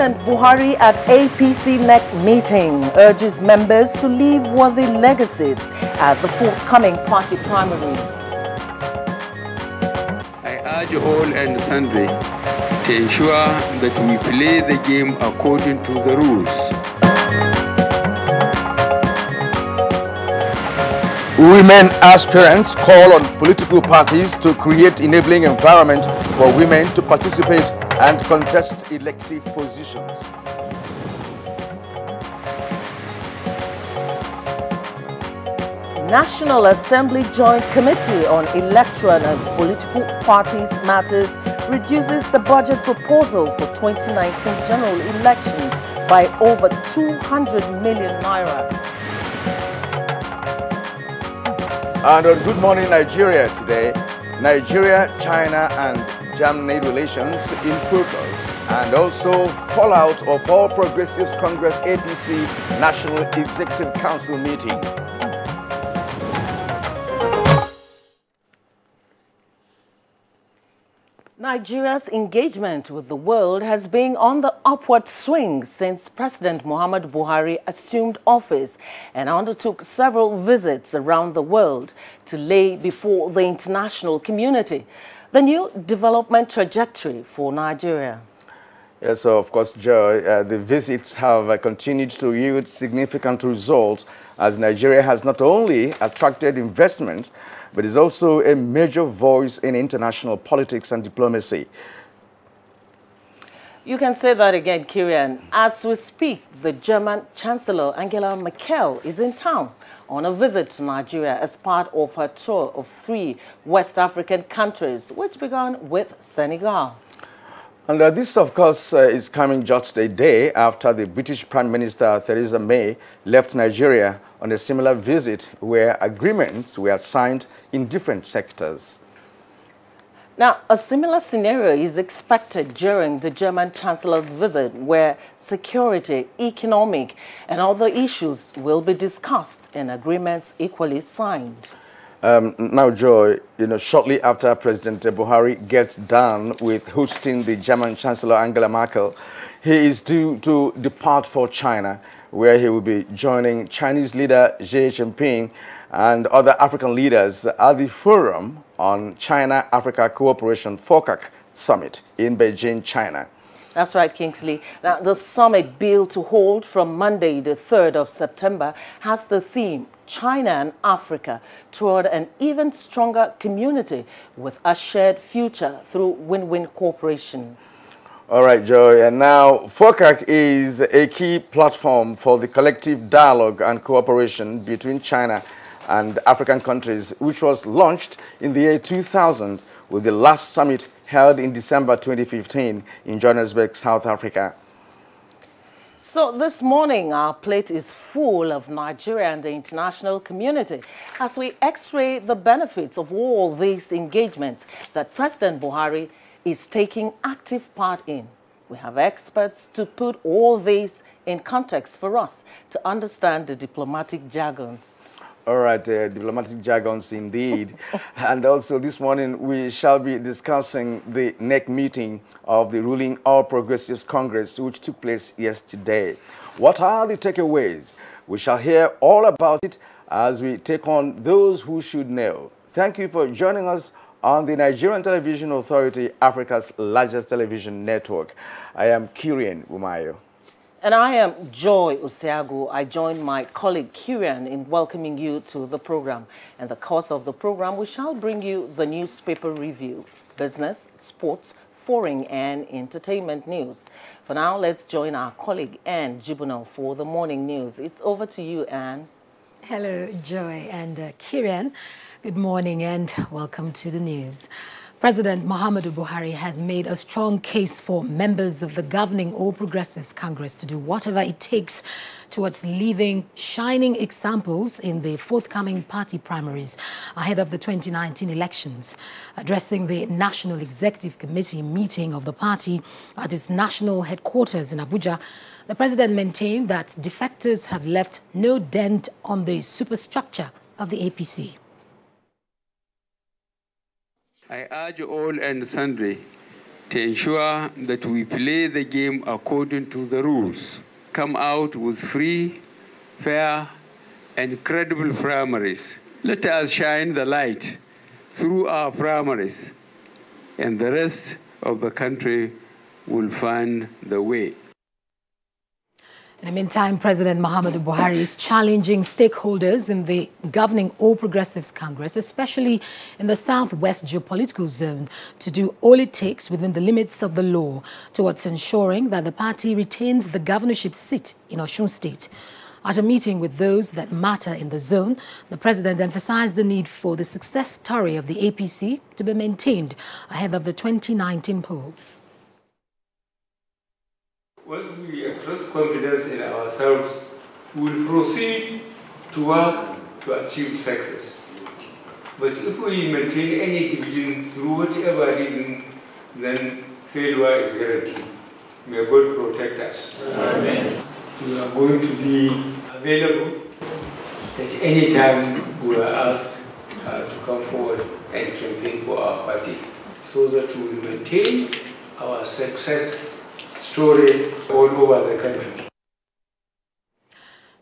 President Buhari at APC NEC meeting urges members to leave worthy legacies at the forthcoming party primaries. I urge all and sundry to ensure that we play the game according to the rules. Women aspirants call on political parties to create enabling environment for women to participate and contest elective positions. National Assembly Joint Committee on Electoral and Political Parties Matters reduces the budget proposal for 2019 general elections by over 200 million naira. And on Good Morning Nigeria today, Nigeria, China and Germany relations in focus, and also fallout of All Progressives Congress APC National Executive Council meeting. Nigeria's engagement with the world has been on the upward swing since President Muhammadu Buhari assumed office and undertook several visits around the world to lay before the international community the new development trajectory for Nigeria. Yes, so of course, Joy, the visits have continued to yield significant results as Nigeria has not only attracted investment, but is also a major voice in international politics and diplomacy. You can say that again, Kirian. As we speak, the German Chancellor Angela Merkel is in town on a visit to Nigeria as part of her tour of 3 West African countries, which began with Senegal. And this, of course, is coming just a day after the British Prime Minister Theresa May left Nigeria on a similar visit where agreements were signed in different sectors. Now, a similar scenario is expected during the German Chancellor's visit, where security, economic, and other issues will be discussed and agreements equally signed. Now, Joy, shortly after President Buhari gets done with hosting the German Chancellor Angela Merkel, he is due to depart for China, where he will be joining Chinese leader Xi Jinping and other African leaders at the Forum on China-Africa Cooperation FOCAC Summit in Beijing, China. That's right, Kingsley. Now, the summit billed to hold from Monday, the 3rd of September, has the theme China and Africa toward an even stronger community with a shared future through win-win cooperation. All right, Joy. And now, FOCAC is a key platform for the collective dialogue and cooperation between China and African countries, which was launched in the year 2000 with the last summit held in December 2015 in Johannesburg, South Africa. So this morning, our plate is full of Nigeria and the international community as we x-ray the benefits of all these engagements that President Buhari is taking active part in. We have experts to put all this in context for us to understand the diplomatic jargons. All right, diplomatic jargons indeed. And also this morning we shall be discussing the NEC meeting of the ruling All Progressives Congress, which took place yesterday. What are the takeaways? We shall hear all about it as we take on those who should know. Thank you for joining us on the Nigerian Television Authority, Africa's largest television network. I am Kirian Umayo. And I am Joy Osiago. I join my colleague Kirian in welcoming you to the program. In the course of the program, we shall bring you the newspaper review, business, sports, foreign and entertainment news. For now, let's join our colleague Anne Jibuno for the morning news. It's over to you, Anne. Hello, Joy and Kirian. Good morning and welcome to the news. President Muhammadu Buhari has made a strong case for members of the governing All Progressives Congress to do whatever it takes towards leaving shining examples in the forthcoming party primaries ahead of the 2019 elections. Addressing the National Executive Committee meeting of the party at its national headquarters in Abuja, the president maintained that defectors have left no dent on the superstructure of the APC. I urge all and sundry to ensure that we play the game according to the rules, come out with free, fair, and credible primaries. Let us shine the light through our primaries, and the rest of the country will find the way. In the meantime, President Muhammadu Buhari is challenging stakeholders in the governing All Progressives Congress, especially in the southwest geopolitical zone, to do all it takes within the limits of the law towards ensuring that the party retains the governorship seat in Osun State. At a meeting with those that matter in the zone, the president emphasized the need for the success story of the APC to be maintained ahead of the 2019 polls. Once we express confidence in ourselves, we will proceed to work to achieve success. But if we maintain any division through whatever reason, then failure is guaranteed. May God protect us. Amen. We are going to be available at any time we are asked to come forward and campaign for our party, so that we will maintain our success story all over the country.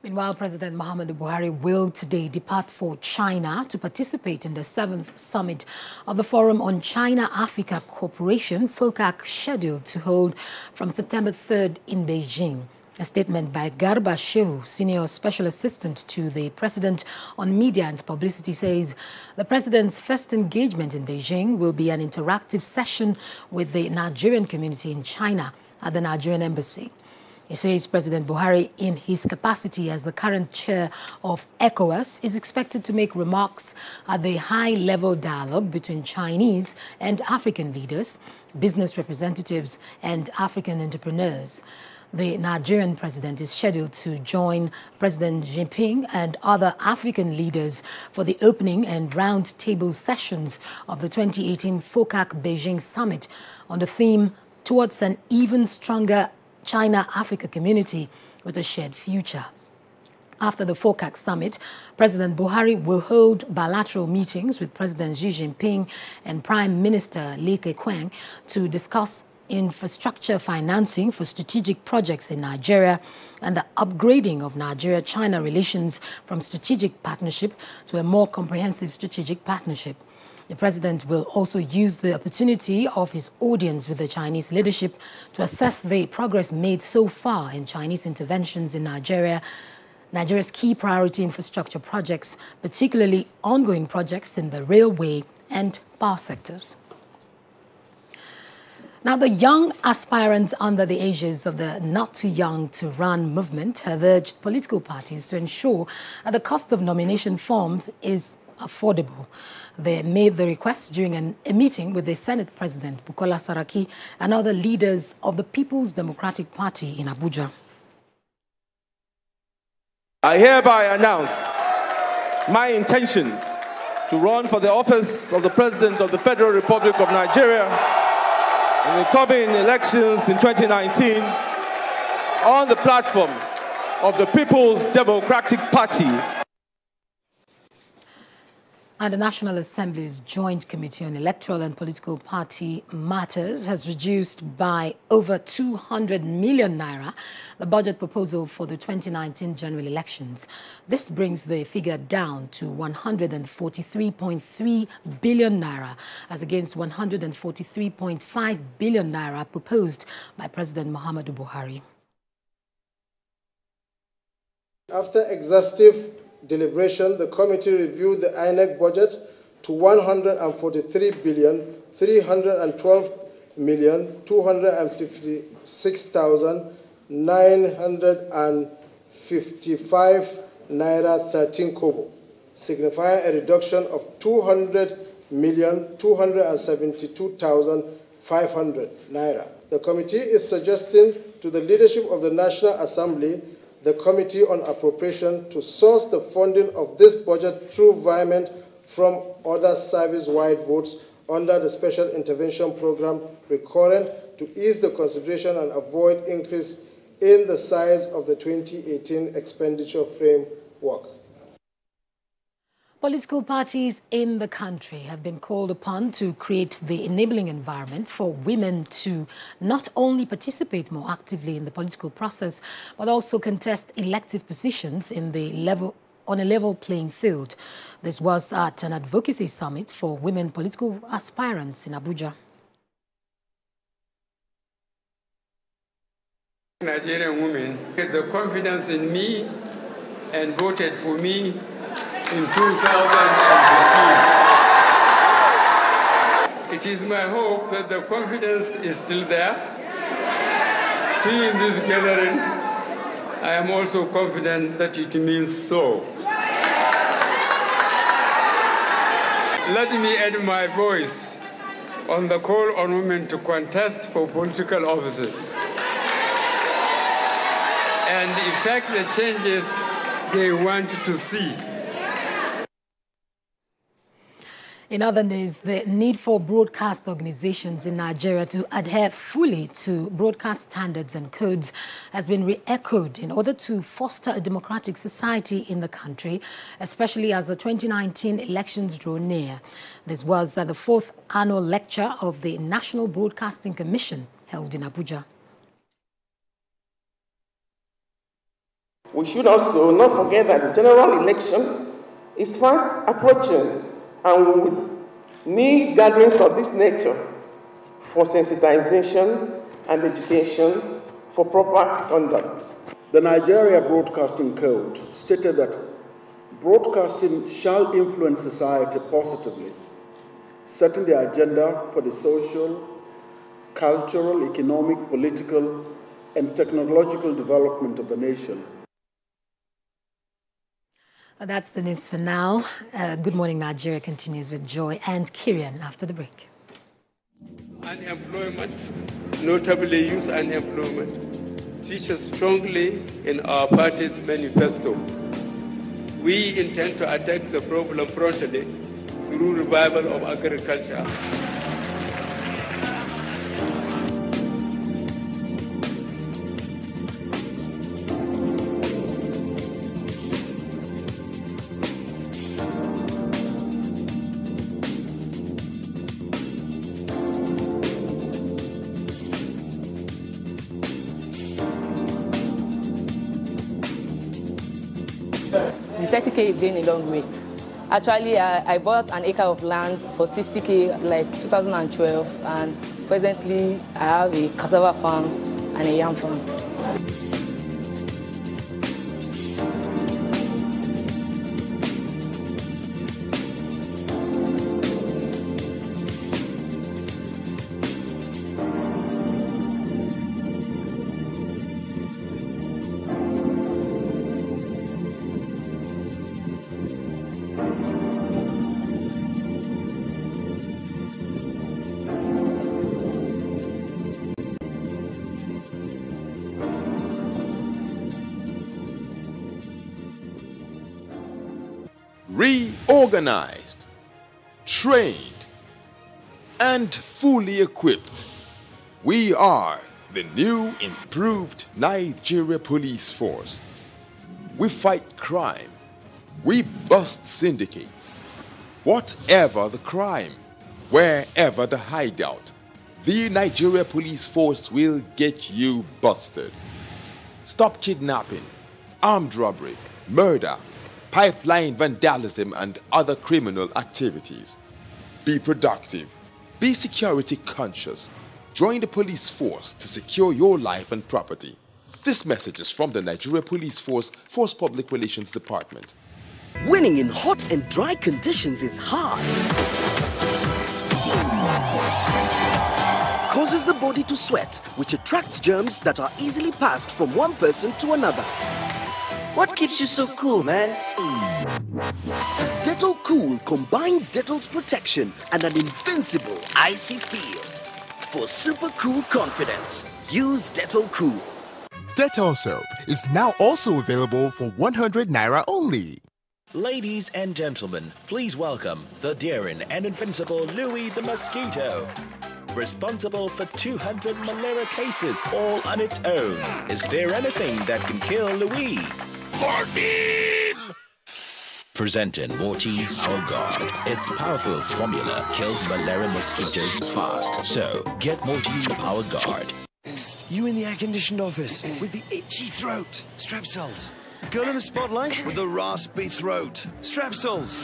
Meanwhile, President Muhammadu Buhari will today depart for China to participate in the 7th summit of the Forum on China-Africa Cooperation, FOCAC, scheduled to hold from September 3rd in Beijing. A statement by Garba Shehu, Senior Special Assistant to the President on Media and Publicity, says the President's first engagement in Beijing will be an interactive session with the Nigerian community in China at the Nigerian Embassy. He says President Buhari, in his capacity as the current chair of ECOWAS, is expected to make remarks at the high-level dialogue between Chinese and African leaders, business representatives, and African entrepreneurs. The Nigerian president is scheduled to join President Xi Jinping and other African leaders for the opening and round-table sessions of the 2018 FOCAC Beijing Summit on the theme towards an even stronger China-Africa community with a shared future. After the FOCAC summit, President Buhari will hold bilateral meetings with President Xi Jinping and Prime Minister Li Keqiang to discuss infrastructure financing for strategic projects in Nigeria and the upgrading of Nigeria-China relations from strategic partnership to a more comprehensive strategic partnership. The president will also use the opportunity of his audience with the Chinese leadership to assess the progress made so far in Chinese interventions in Nigeria's key priority infrastructure projects, particularly ongoing projects in the railway and power sectors. Now, the young aspirants under the aegis of the Not Too Young to Run movement have urged political parties to ensure that the cost of nomination forms is affordable. They made the request during a meeting with the Senate President, Bukola Saraki, and other leaders of the People's Democratic Party in Abuja. I hereby announce my intention to run for the office of the President of the Federal Republic of Nigeria in the coming elections in 2019 on the platform of the People's Democratic Party. And the National Assembly's Joint Committee on Electoral and Political Party Matters has reduced by over 200 million naira the budget proposal for the 2019 general elections. This brings the figure down to 143.3 billion naira as against 143.5 billion naira proposed by President Muhammadu Buhari. After exhaustive deliberation, the committee reviewed the INEC budget to 143,312,256,955 naira 13 kobo, signifying a reduction of 200,272,500 naira. The committee is suggesting to the leadership of the National Assembly, the Committee on Appropriation, to source the funding of this budget through virement from other service-wide votes under the Special Intervention Program recurrent to ease the consideration and avoid increase in the size of the 2018 expenditure framework. Political parties in the country have been called upon to create the enabling environment for women to not only participate more actively in the political process, but also contest elective positions on a level playing field. This was at an advocacy summit for women political aspirants in Abuja. Nigerian women had the confidence in me and voted for me in 2015. It is my hope that the confidence is still there. Seeing this gathering, I am also confident that it means so. Let me add my voice on the call on women to contest for political offices and effect the changes they want to see. In other news, the need for broadcast organizations in Nigeria to adhere fully to broadcast standards and codes has been re-echoed in order to foster a democratic society in the country, especially as the 2019 elections draw near. This was at the 4th annual lecture of the National Broadcasting Commission held in Abuja. We should also not forget that the general election is fast approaching, and we will need gatherings of this nature for sensitization and education for proper conduct. The Nigeria Broadcasting Code stated that broadcasting shall influence society positively, setting the agenda for the social, cultural, economic, political, and technological development of the nation. That's the news for now. Good Morning Nigeria continues with Joy and Kirian after the break. Unemployment, notably youth unemployment, features strongly in our party's manifesto. We intend to attack the problem frontally through revival of agriculture. The 30K is going a long way. Actually, I bought an acre of land for 60K like 2012, and presently I have a cassava farm and a yam farm. Reorganized, trained, and fully equipped, we are the new improved Nigeria Police Force. We fight crime, we bust syndicates. Whatever the crime, wherever the hideout, the Nigeria Police Force will get you busted. Stop kidnapping, armed robbery, murder, pipeline vandalism, and other criminal activities. Be productive. Be security conscious. Join the police force to secure your life and property. This message is from the Nigeria Police Force Public Relations Department. Winning in hot and dry conditions is hard. Causes the body to sweat, which attracts germs that are easily passed from one person to another. What keeps you so cool, man? Dettol Cool combines Dettol's protection and an invincible icy feel. For super cool confidence, use Dettol Cool. Dettol soap is now also available for 100 Naira only. Ladies and gentlemen, please welcome the daring and invincible Louis the Mosquito. Responsible for 200 malaria cases all on its own. Is there anything that can kill Louis? Morphine! Presenting Mortise Power Guard. Its powerful formula kills malaria mosquitoes fast. So, get Mortise Power Guard. You in the air-conditioned office with the itchy throat. Strepsils. Girl in the spotlight with the raspy throat. Strepsils.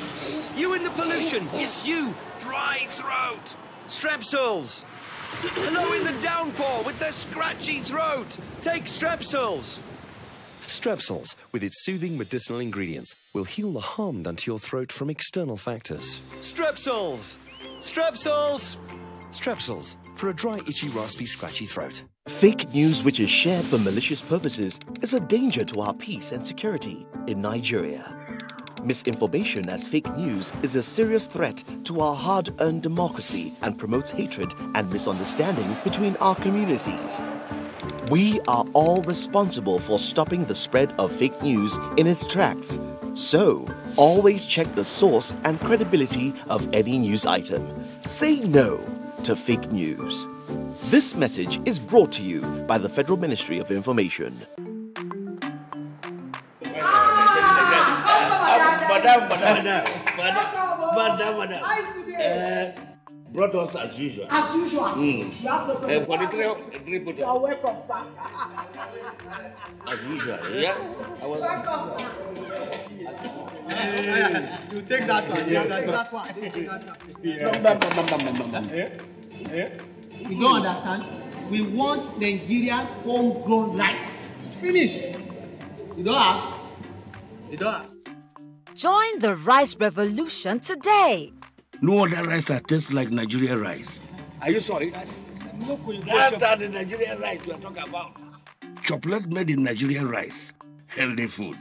You in the pollution. Yes, you. Dry throat. Strepsils. Hello in the downpour with the scratchy throat. Take Strepsils. Strepsils, with its soothing medicinal ingredients, will heal the harm done to your throat from external factors. Strepsils. Strepsils. Strepsils, for a dry, itchy, raspy, scratchy throat. Fake news which is shared for malicious purposes is a danger to our peace and security in Nigeria. Misinformation as fake news is a serious threat to our hard-earned democracy and promotes hatred and misunderstanding between our communities. We are all responsible for stopping the spread of fake news in its tracks. So, always check the source and credibility of any news item. Say no to fake news. This message is brought to you by the Federal Ministry of Information. Brought us as usual. As usual. You have no problem. For the three put You are welcome, sir. as usual, yeah? You take that one. You take that one. You don't understand? We want Nigerian homegrown rice. Finish. You don't have? You don't have? Join the rice revolution today. No other rice that tastes like Nigerian rice. Are you sorry? That's the Nigerian rice we are talking about. Chocolate made in Nigerian rice. Healthy food.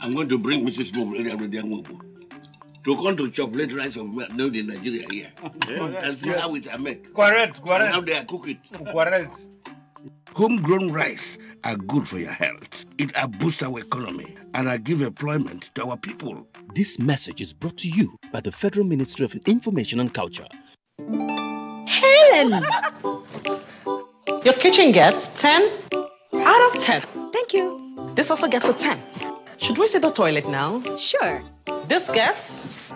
I'm going to bring Mrs. Mobu to come to chocolate rice made in Nigeria here. And see how it are made. Correct. And how they are cook it. Correct. Homegrown rice are good for your health. It boosts our economy and give employment to our people. This message is brought to you by the Federal Ministry of Information and Culture. Helen! Your kitchen gets 10 out of 10. Thank you. This also gets a 10. Should we see the toilet now? Sure. This gets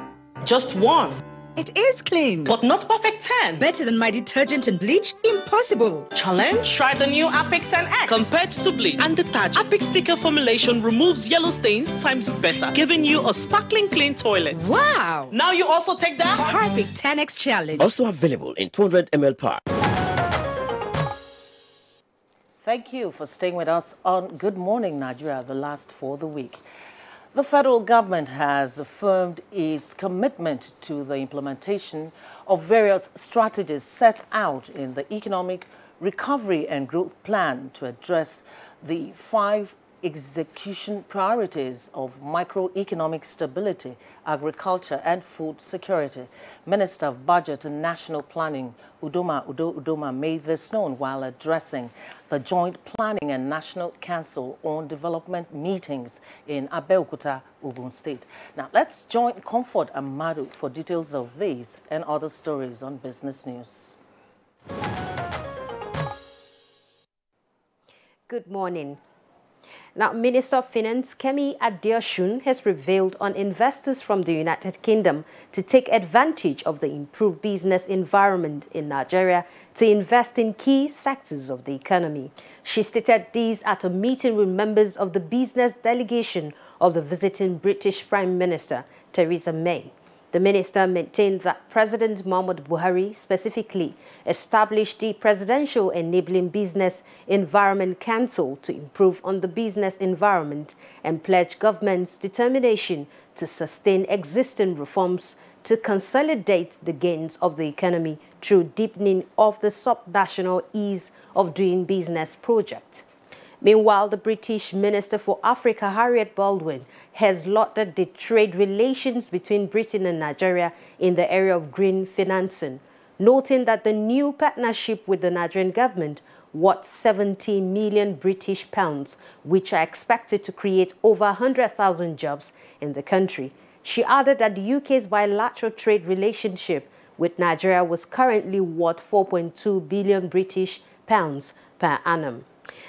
just 1. It is clean. But not perfect 10. Better than my detergent and bleach? Impossible. Challenge? Try the new Apic 10X. Compared to bleach and detergent, Apic sticker formulation removes yellow stains times better, giving you a sparkling clean toilet. Wow. Now you also take that Apic 10X challenge. Also available in 200 ml pack. Thank you for staying with us on Good Morning Nigeria, the last for the week. The federal government has affirmed its commitment to the implementation of various strategies set out in the Economic Recovery and Growth Plan to address the 5 execution priorities of microeconomic stability, agriculture and food security. Minister of Budget and National Planning, Udoma made this known while addressing the Joint Planning and National Council on Development meetings in Abuja, Ogun State. Now, let's join Comfort Amadu for details of these and other stories on Business News. Good morning. Now, Minister of Finance Kemi Adeosun has revealed on investors from the United Kingdom to take advantage of the improved business environment in Nigeria to invest in key sectors of the economy. She stated this at a meeting with members of the business delegation of the visiting British Prime Minister, Theresa May. The minister maintained that President Muhammadu Buhari specifically established the Presidential Enabling Business Environment Council to improve on the business environment and pledged government's determination to sustain existing reforms to consolidate the gains of the economy through deepening of the subnational ease of doing business project. Meanwhile, the British Minister for Africa, Harriet Baldwin, has lauded the trade relations between Britain and Nigeria in the area of green financing, noting that the new partnership with the Nigerian government worth 70 million British pounds, which are expected to create over 100,000 jobs in the country. She added that the UK's bilateral trade relationship with Nigeria was currently worth 4.2 billion British pounds per annum.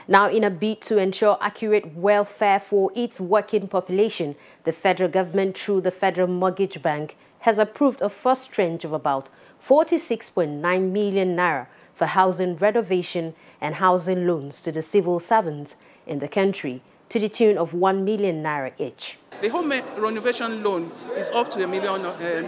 Now, in a bid to ensure accurate welfare for its working population, the federal government, through the Federal Mortgage Bank, has approved a first tranche of about 46.9 million naira for housing renovation and housing loans to the civil servants in the country, to the tune of 1 million naira each. The home renovation loan is up to 1 million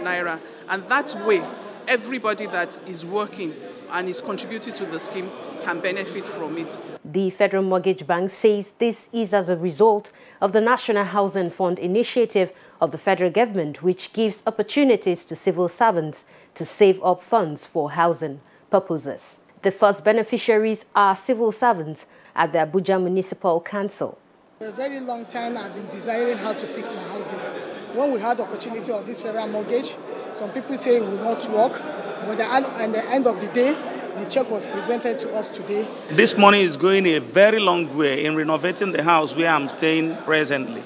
naira, and that way, everybody that is working and is contributing to the scheme can benefit from it. The Federal Mortgage Bank says this is as a result of the National Housing Fund initiative of the federal government, which gives opportunities to civil servants to save up funds for housing purposes. The first beneficiaries are civil servants at the Abuja Municipal Council. For a very long time, I've been desiring how to fix my houses. When we had the opportunity of this federal mortgage, some people say it will not work, but at the end of the day, the check was presented to us today. This money is going a very long way in renovating the house where I'm staying presently.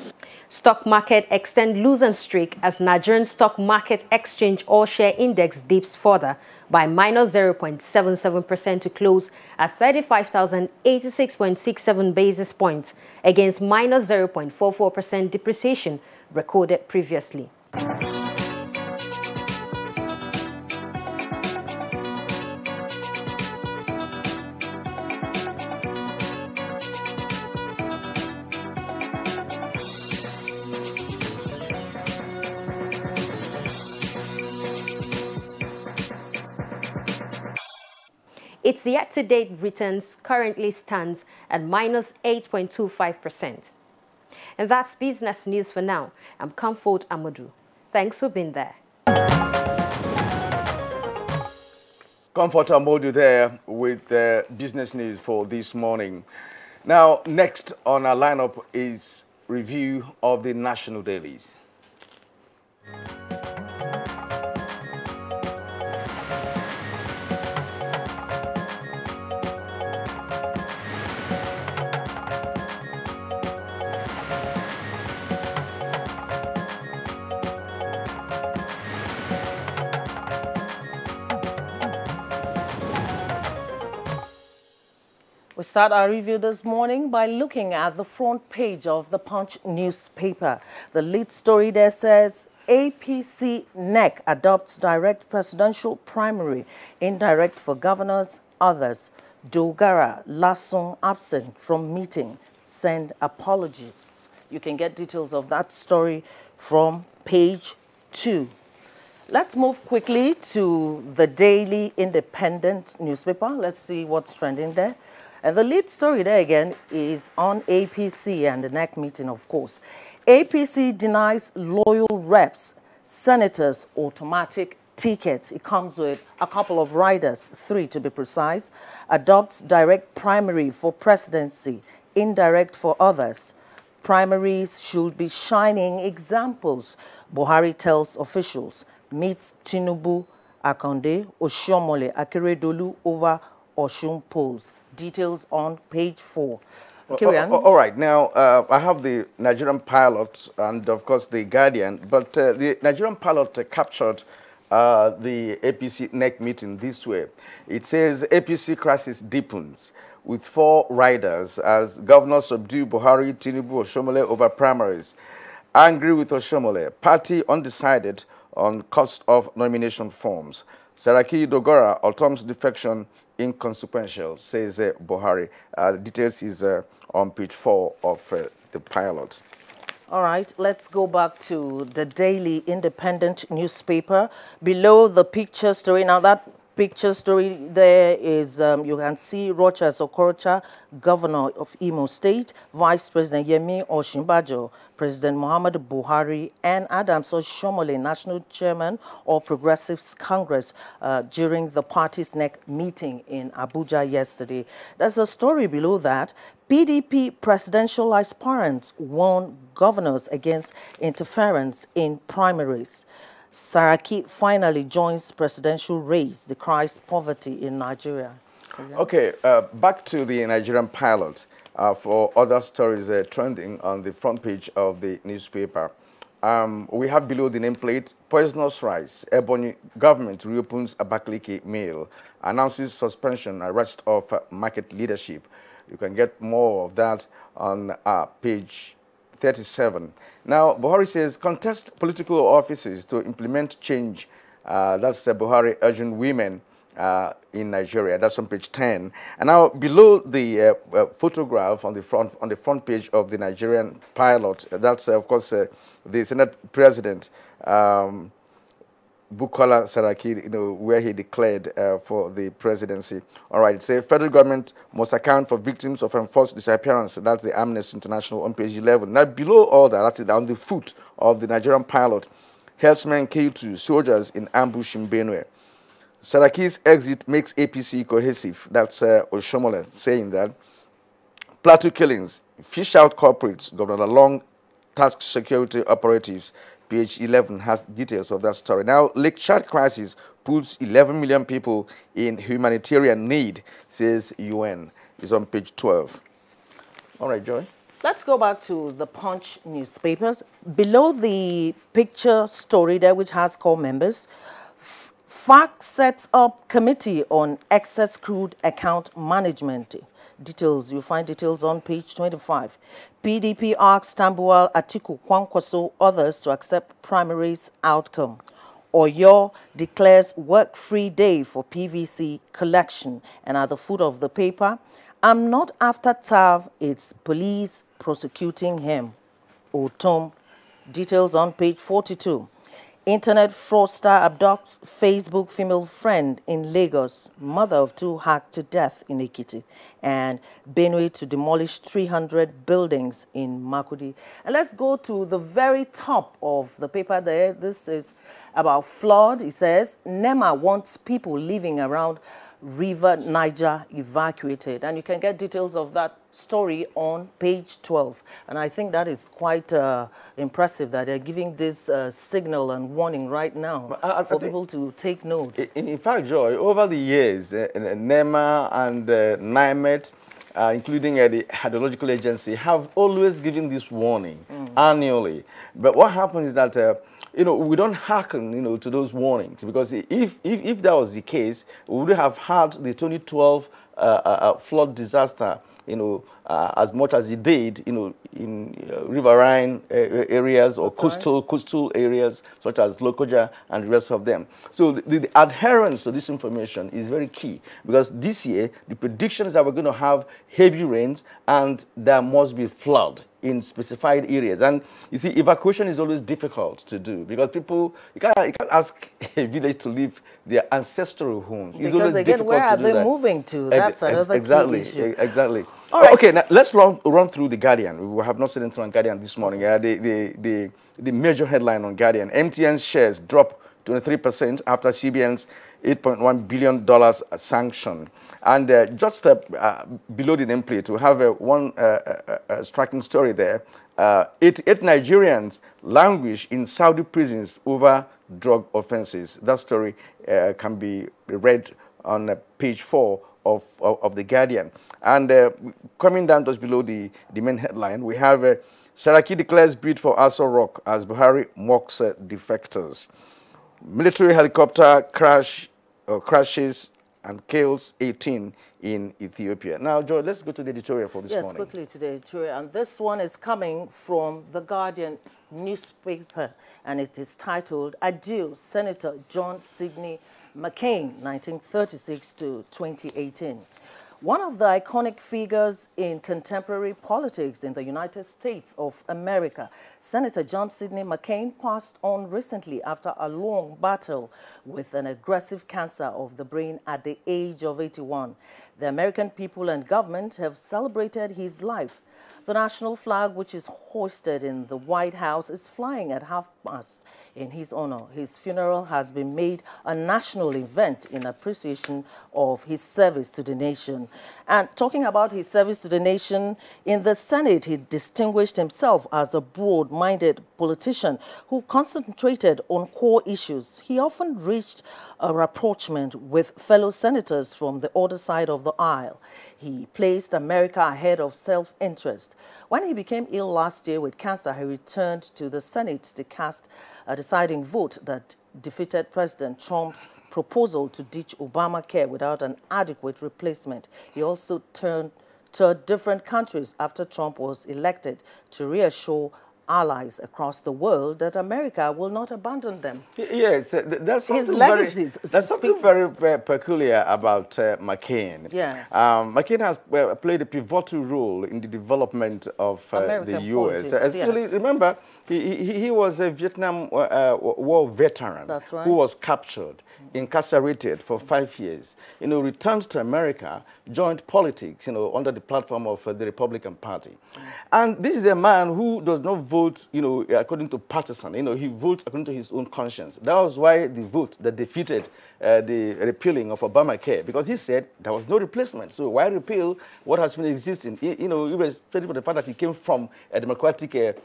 Stock market extend losing streak as Nigerian Stock Market Exchange All-Share Index dips further by minus 0.77% to close at 35,086.67 basis points against minus 0.44% depreciation recorded previously. Its year-to-date returns currently stands at minus 8.25%. And that's business news for now. I'm Comfort Amadou. Thanks for being there. Comfort Amadou there with the business news for this morning. Now, next on our lineup is review of the national dailies. We start our review this morning by looking at the front page of the Punch newspaper. The lead story there says, APC NEC adopts direct presidential primary, indirect for governors, others. Dogara, Lasson absent from meeting, send apologies. You can get details of that story from page 2. Let's move quickly to the Daily Independent newspaper. Let's see what's trending there. And the lead story there again is on APC and the NEC meeting, of course. APC denies loyal reps, senators automatic tickets. It comes with a couple of riders, 3 to be precise. Adopts direct primary for presidency, indirect for others. Primaries should be shining examples, Buhari tells officials. Meets Tinubu, Akande, Oshiomhole, Akeredolu over Osun polls. Details on page 4. All right. Now, I have the Nigerian Pilot and, of course, the Guardian. But the Nigerian Pilot captured the APC NEC meeting this way. It says APC crisis deepens with 4 riders as governors subdue Buhari, Tinubu, Oshiomhole over primaries. Angry with Oshiomhole, party undecided on cost of nomination forms. Saraki Dogora, Otom's defection inconsequential, says Buhari. Details is on page 4 of the Pilot. All right, let's go back to the Daily Independent newspaper. Below the picture story, now that picture story there is, you can see Rochas Okorocha, Governor of Imo State, Vice President Yemi Osinbajo, President Muhammadu Buhari, and Adams Oshiomhole, National Chairman of Progressives Congress, during the party's NEC meeting in Abuja yesterday. There's a story below that. PDP presidential aspirants warn governors against interference in primaries. Saraki finally joins presidential race, decries poverty in Nigeria. Okay, back to the Nigerian Pilot for other stories trending on the front page of the newspaper. We have below the nameplate, poisonous rice. Ebonyi government reopens Abakaliki mill, announces suspension, arrest of market leadership. You can get more of that on page 37. Now, Buhari says, contest political offices to implement change. That's Buhari urging women in Nigeria. That's on page 10. And now, below the photograph on the front page of the Nigerian pilot, that's, of course, the Senate President, Bukola Saraki, where he declared for the presidency. All right, say federal government must account for victims of enforced disappearance. That's the Amnesty International on page 11. Now, below all that, that's it, on the foot of the Nigerian pilot, herdsmen killed 2 soldiers in ambush in Benue. Saraki's exit makes APC cohesive. That's Oshomole saying that. Plateau killings, fish out corporates, Governor Long, task security operatives. Page 11 has details of that story. Now, Lake Chad crisis puts 11 million people in humanitarian need, says UN. It's on page 12. All right, Joy. Let's go back to the Punch newspapers. Below the picture story there, which has core members, FARC sets up committee on excess crude account management. Details, you'll find details on page 25. PDP asks Tambuwal, Atiku, Kwankwaso, others to accept primaries outcome. Oyo declares work-free day for PVC collection. And at the foot of the paper, I'm not after Tav, it's police prosecuting him. Otom. Details on page 42. Internet fraudster abducts Facebook female friend in Lagos. Mother of 2 hacked to death in Ekiti. And Benue to demolish 300 buildings in Makudi. And let's go to the very top of the paper there. This is about flood. It says, NEMA wants people living around River Niger evacuated. And you can get details of that story on page 12. And I think that is quite impressive that they're giving this signal and warning right now for people to take note. In fact, Joy, over the years, NEMA and NIMET, including the Hydrological Agency, have always given this warning annually. But what happens is that we don't hearken, to those warnings, because if that was the case, we would have had the 2012 flood disaster, as much as it did, in riverine areas or coastal areas such as Lokoja and the rest of them. So the adherence to this information is very key, because this year the prediction is that we're going to have heavy rains and there must be flood in specified areas. And you see, evacuation is always difficult to do because people, you can't ask a village to leave their ancestral homes. It's because again, where are they moving to? That's another key issue. Exactly. All right. Okay, now let's run through the Guardian. We have not seen anything on Guardian this morning. The major headline on Guardian: MTN shares drop 23% after CBN's $8.1 billion sanction. And just below the nameplate, we have one striking story there. 88 Nigerians languish in Saudi prisons over drug offenses. That story can be read on page 4 of The Guardian. And coming down just below the main headline, we have Saraki declares bid for Aso Rock as Buhari mocks defectors. Military helicopter crashes and kills 18 in Ethiopia. Now, Joy, let's go to the editorial for this morning. Yes, quickly to the editorial. And this one is coming from The Guardian newspaper, and it is titled, Adieu, Senator John Sidney McCain, 1936 to 2018. One of the iconic figures in contemporary politics in the United States of America, Senator John Sidney McCain passed on recently after a long battle with an aggressive cancer of the brain at the age of 81. The American people and government have celebrated his life. The national flag, which is hoisted in the White House, is flying at half-mast in his honor. His funeral has been made a national event in appreciation of his service to the nation. And talking about his service to the nation, in the Senate, he distinguished himself as a broad-minded politician who concentrated on core issues. He often reached a rapprochement with fellow senators from the other side of the aisle. He placed America ahead of self-interest. When he became ill last year with cancer, he returned to the Senate to cast a deciding vote that defeated President Trump's proposal to ditch Obamacare without an adequate replacement. He also turned to different countries after Trump was elected to reassure allies across the world that America will not abandon them. Yes, that's his something legacies. There's something very peculiar about McCain. Yes. McCain has played a pivotal role in the development of the U.S. Especially, yes. Remember, he was a Vietnam War veteran. That's right. Who was captured, incarcerated for 5 years, returned to America, joined politics, under the platform of the Republican Party. And this is a man who does not vote, according to partisan. He votes according to his own conscience. That was why the vote that defeated the repealing of Obamacare, because he said there was no replacement. So why repeal what has been existing? Irrespective of the fact that he came from a democratic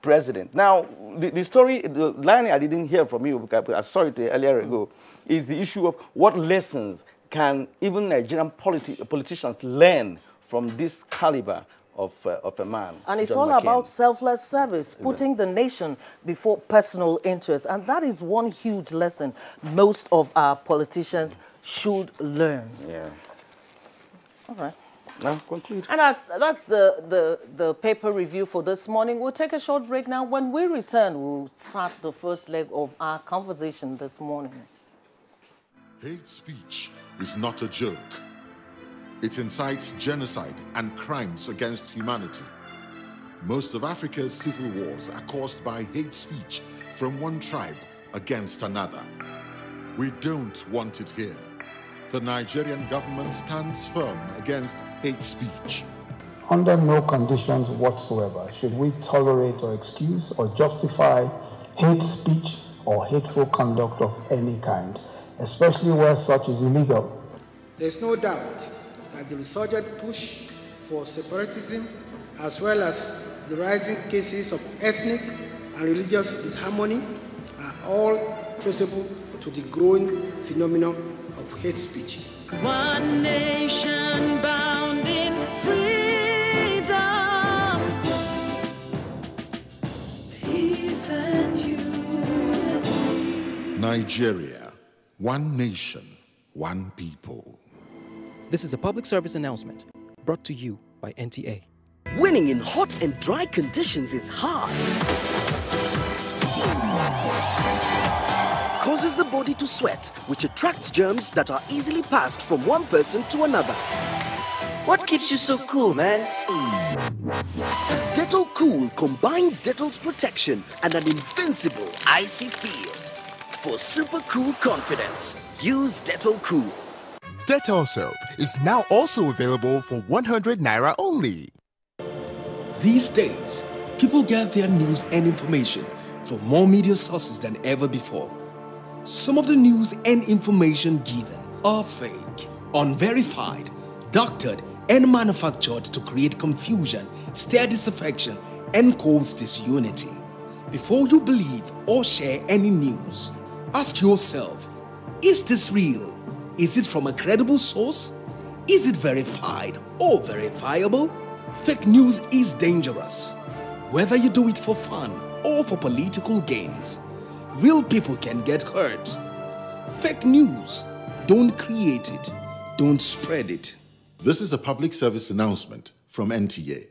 president. Now, the story, the line I didn't hear from you, because I saw it earlier ago, is the issue of what lessons can even Nigerian politicians learn from this caliber of a man. And it's John all McCain. about selfless service, putting the nation before personal interest. And that is one huge lesson most of our politicians should learn. Yeah. All right. Now, conclude. And that's the paper review for this morning. We'll take a short break now. When we return, we'll start the first leg of our conversation this morning. Hate speech is not a joke. It incites genocide and crimes against humanity. Most of Africa's civil wars are caused by hate speech from one tribe against another. We don't want it here. The Nigerian government stands firm against hate speech. Under no conditions whatsoever should we tolerate or excuse or justify hate speech or hateful conduct of any kind, especially where such is illegal. There's no doubt that the resurgent push for separatism, as well as the rising cases of ethnic and religious disharmony, are all traceable to the growing phenomenon of hate speech. One nation bound in freedom, peace and unity. Nigeria, one nation, one people. This is a public service announcement brought to you by NTA. Winning in hot and dry conditions is hard. Causes the body to sweat, which attracts germs that are easily passed from one person to another. What keeps you so cool, man? Dettol Cool combines Dettol's protection and an invincible icy feel. For super cool confidence, use Dettol Cool. Dettol soap is now also available for 100 Naira only. These days, people get their news and information from more media sources than ever before. Some of the news and information given are fake, unverified, doctored, and manufactured to create confusion, stir disaffection, and cause disunity. Before you believe or share any news, ask yourself, is this real? Is it from a credible source? Is it verified or verifiable? Fake news is dangerous. Whether you do it for fun or for political gains, real people can get hurt. Fake news, don't create it, don't spread it. This is a public service announcement from NTA.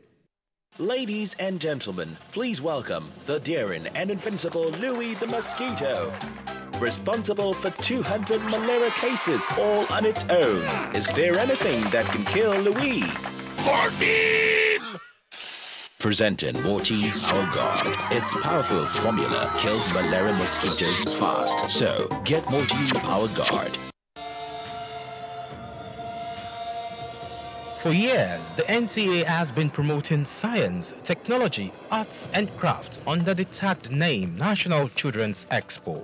Ladies and gentlemen, please welcome the daring and invincible Louis the Mosquito. Responsible for 200 malaria cases all on its own. Is there anything that can kill Louis? Morphine! Presenting Morti's Power Guard. Its powerful formula kills malaria mosquitoes fast. So, get Morti's Power Guard. For years, the NTA has been promoting science, technology, arts and crafts under the tagged name National Children's Expo.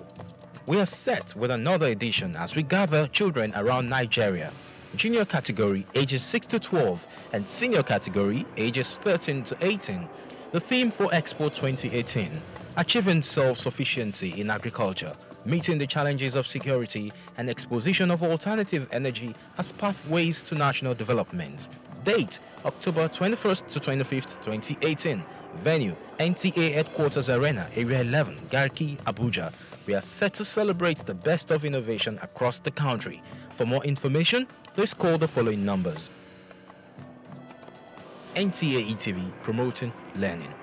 We are set with another edition as we gather children around Nigeria, junior category ages 6 to 12 and senior category ages 13 to 18. The theme for Expo 2018, achieving self-sufficiency in agriculture, meeting the challenges of security and exposition of alternative energy as pathways to national development. Date, October 21st to 25th, 2018. Venue, NTA Headquarters Arena, Area 11, Garki, Abuja. We are set to celebrate the best of innovation across the country. For more information, please call the following numbers. NTA ETV, promoting learning.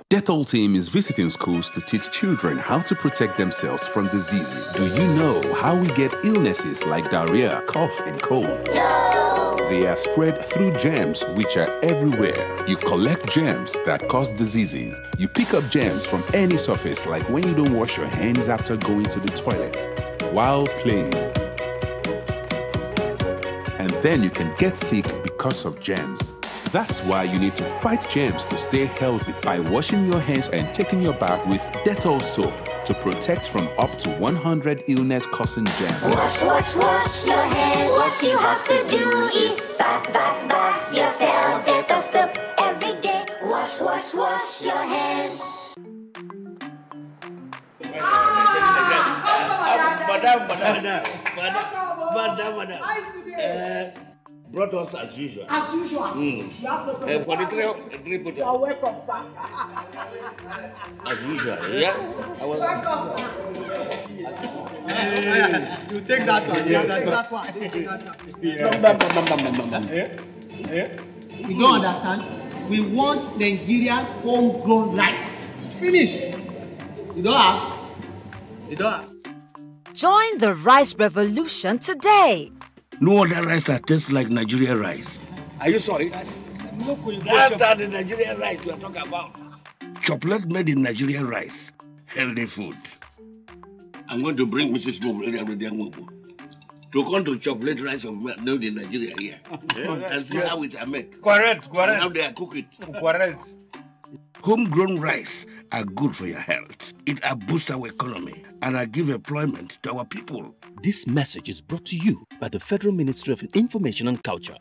Dettol team is visiting schools to teach children how to protect themselves from diseases. Do you know how we get illnesses like diarrhea, cough, and cold? No! They are spread through germs which are everywhere. You collect germs that cause diseases. You pick up germs from any surface, like when you don't wash your hands after going to the toilet, while playing. And then you can get sick because of germs. That's why you need to fight germs to stay healthy by washing your hands and taking your bath with Dettol soap to protect from up to 100 illness-causing germs. Wash your hands. What you have to do is bath yourself. Dettol soap every day. Wash your hands. Madam. Brought us as usual. As usual. You have no problem. For the three put you are welcome, sir. As usual, yeah? Welcome. You take that one. Yeah, take that one. You don't understand? We want Nigerian homegrown rice. Finish. You don't have? You don't have? Join the rice revolution today. No other rice that tastes like Nigerian rice. Are you sorry? That's the Nigerian rice we are talking about. Chocolate made in Nigerian rice. Healthy food. I'm going to bring Mrs. Mobu to come to chocolate rice made in Nigeria here. And see how it are made. Correct. And how they are cook it. Correct. Homegrown rice are good for your health. It boosts our economy and give employment to our people. This message is brought to you by the Federal Ministry of Information and Culture.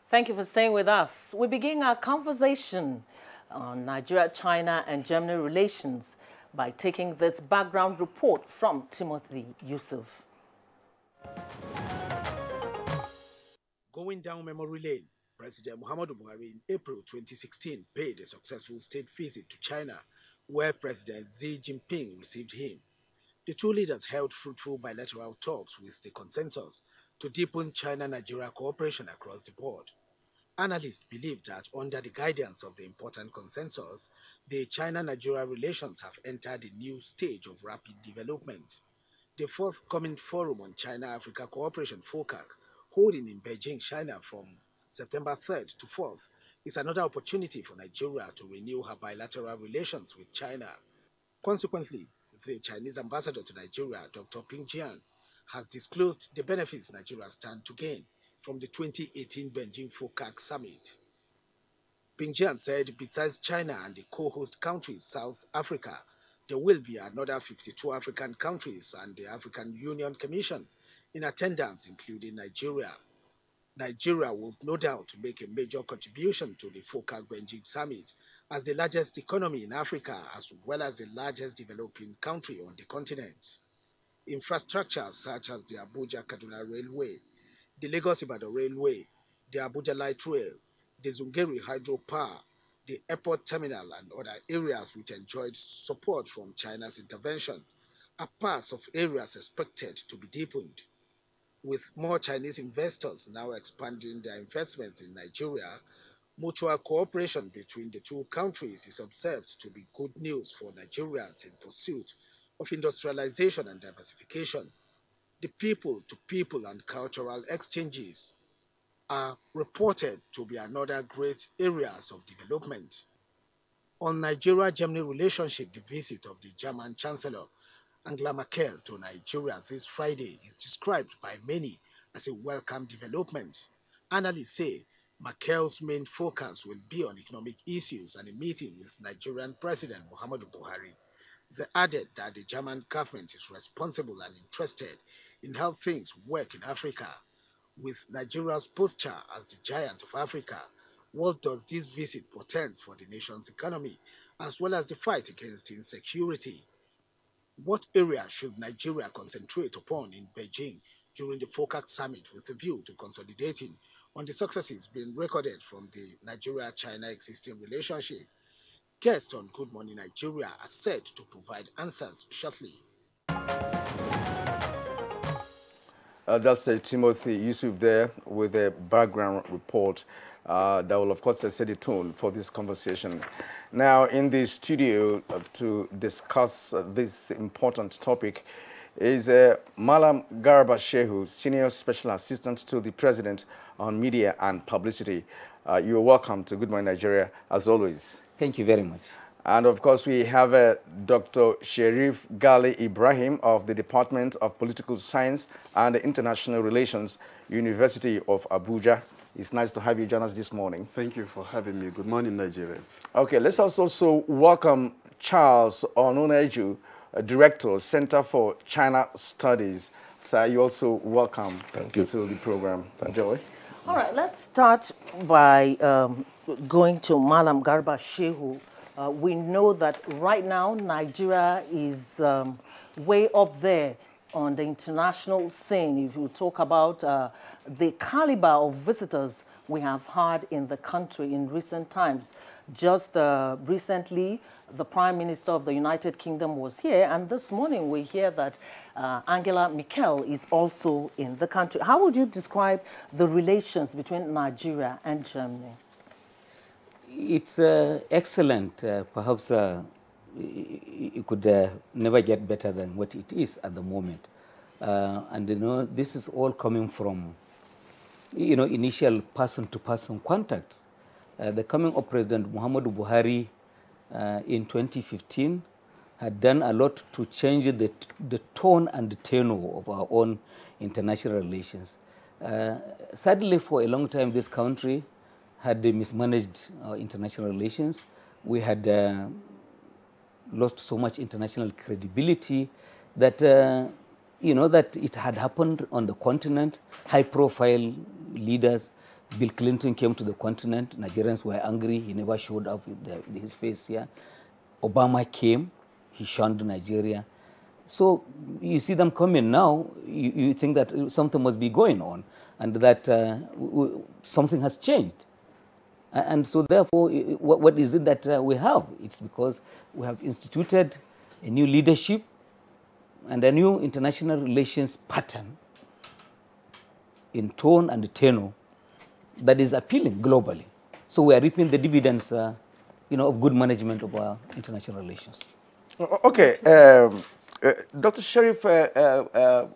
Thank you for staying with us. We begin our conversation on Nigeria, China, and Germany relations by taking this background report from Timothy Yusuf. Going down memory lane, President Muhammadu Buhari in April 2016 paid a successful state visit to China, where President Xi Jinping received him. The two leaders held fruitful bilateral talks with the consensus to deepen China-Nigeria cooperation across the board. Analysts believe that under the guidance of the important consensus, the China-Nigeria relations have entered a new stage of rapid development. The forthcoming Forum on China-Africa Cooperation (FOCAC), holding in Beijing, China from September 3rd to 4th, is another opportunity for Nigeria to renew her bilateral relations with China. Consequently, the Chinese ambassador to Nigeria, Dr. Ping Jian, has disclosed the benefits Nigeria stands to gain from the 2018 Beijing FOCAC summit. Ping Jian said besides China and the co-host countries, South Africa, there will be another 52 African countries and the African Union Commission in attendance, including Nigeria. Nigeria will no doubt make a major contribution to the FOCAC Beijing summit as the largest economy in Africa as well as the largest developing country on the continent. Infrastructure such as the Abuja-Kaduna Railway, the Lagos-Ibadan Railway, the Abuja Light Rail, the Zungeri Hydropower, the airport terminal and other areas which enjoyed support from China's intervention are parts of areas expected to be deepened. With more Chinese investors now expanding their investments in Nigeria, mutual cooperation between the two countries is observed to be good news for Nigerians in pursuit of industrialization and diversification. The people-to-people and cultural exchanges are reported to be another great areas of development. On Nigeria-Germany relationship, the visit of the German Chancellor Angela Merkel to Nigeria this Friday is described by many as a welcome development. Analysts say Merkel's main focus will be on economic issues and a meeting with Nigerian President Muhammadu Buhari. They added that the German government is responsible and interested in how things work in Africa. With Nigeria's posture as the giant of Africa, what does this visit portend for the nation's economy as well as the fight against insecurity? What area should Nigeria concentrate upon in Beijing during the FOCAC summit with a view to consolidating on the successes being recorded from the Nigeria-China existing relationship? Guests on Good Morning Nigeria are set to provide answers shortly. That's Timothy Yusuf there with a background report that will, of course, set the tone for this conversation. Now, in the studio to discuss this important topic is Malam Garba Shehu, Senior Special Assistant to the President on Media and Publicity. You're welcome to Good Morning Nigeria, as always. Thank you very much. And of course, we have Dr. Sherif Gali Ibrahim of the Department of Political Science and International Relations, University of Abuja. It's nice to have you join us this morning. Thank you for having me. Good morning, Nigeria. Okay, let's also welcome Charles Onuneju, Director, Center for China Studies. Sir, you also welcome to the program. Enjoy. All right, let's start by going to Malam Garba Shehu. We know that right now Nigeria is way up there on the international scene. If you talk about the caliber of visitors we have had in the country in recent times. Just recently, the Prime Minister of the United Kingdom was here, and this morning we hear that Angela Merkel is also in the country. How would you describe the relations between Nigeria and Germany? It's excellent. Perhaps it could never get better than what it is at the moment. And, you know, this is all coming from, you know, initial person-to-person contacts. The coming of President Muhammadu Buhari in 2015 had done a lot to change the tone and the tenor of our own international relations. Sadly, for a long time, this country had mismanaged our international relations. We had lost so much international credibility that, you know, that it had happened on the continent. High-profile leaders, Bill Clinton came to the continent. Nigerians were angry. He never showed up with his face here. Obama came. He shunned Nigeria. So you see them coming now, you think that something must be going on and that something has changed. And so therefore, what is it that we have? It's because we have instituted a new leadership and a new international relations pattern in tone and tenor that is appealing globally. So we are reaping the dividends, you know, of good management of our international relations. Okay, Dr. Sherif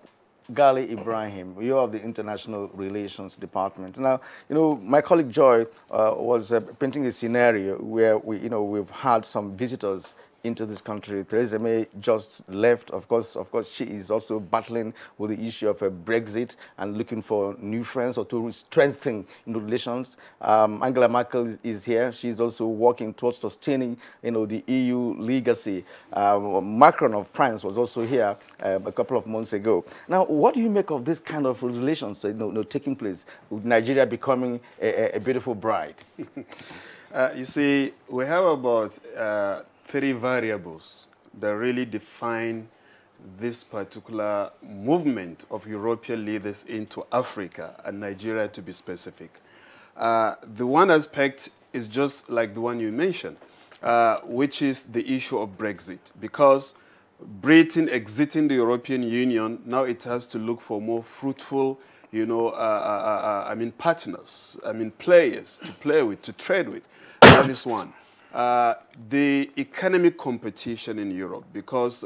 Gali Ibrahim, you're of the International Relations Department. Now, you know, my colleague Joy was painting a scenario where we've had some visitors into this country. Theresa May just left. Of course, she is also battling with the issue of Brexit and looking for new friends or to strengthen relations. Angela Merkel is here. She's also working towards sustaining, you know, the EU legacy. Macron of France was also here a couple of months ago. Now, what do you make of this kind of relations, taking place with Nigeria becoming a beautiful bride? You see, we have about 3 variables that really define this particular movement of European leaders into Africa and Nigeria, to be specific. The one aspect is just like the one you mentioned, which is the issue of Brexit. Because Britain exiting the European Union, now it has to look for more fruitful, you know, partners, players to play with, to trade with. That is one. The economic competition in Europe, because,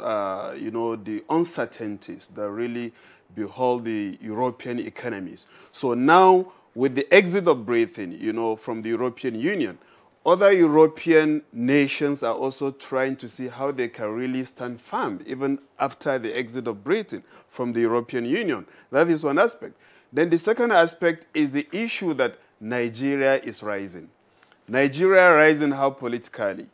you know, the uncertainties that really behold the European economies. So now, with the exit of Britain, you know, from the European Union, other European nations are also trying to see how they can really stand firm, even after the exit of Britain from the European Union. That is one aspect. Then the second aspect is the issue that Nigeria is rising. Nigeria rising how politically?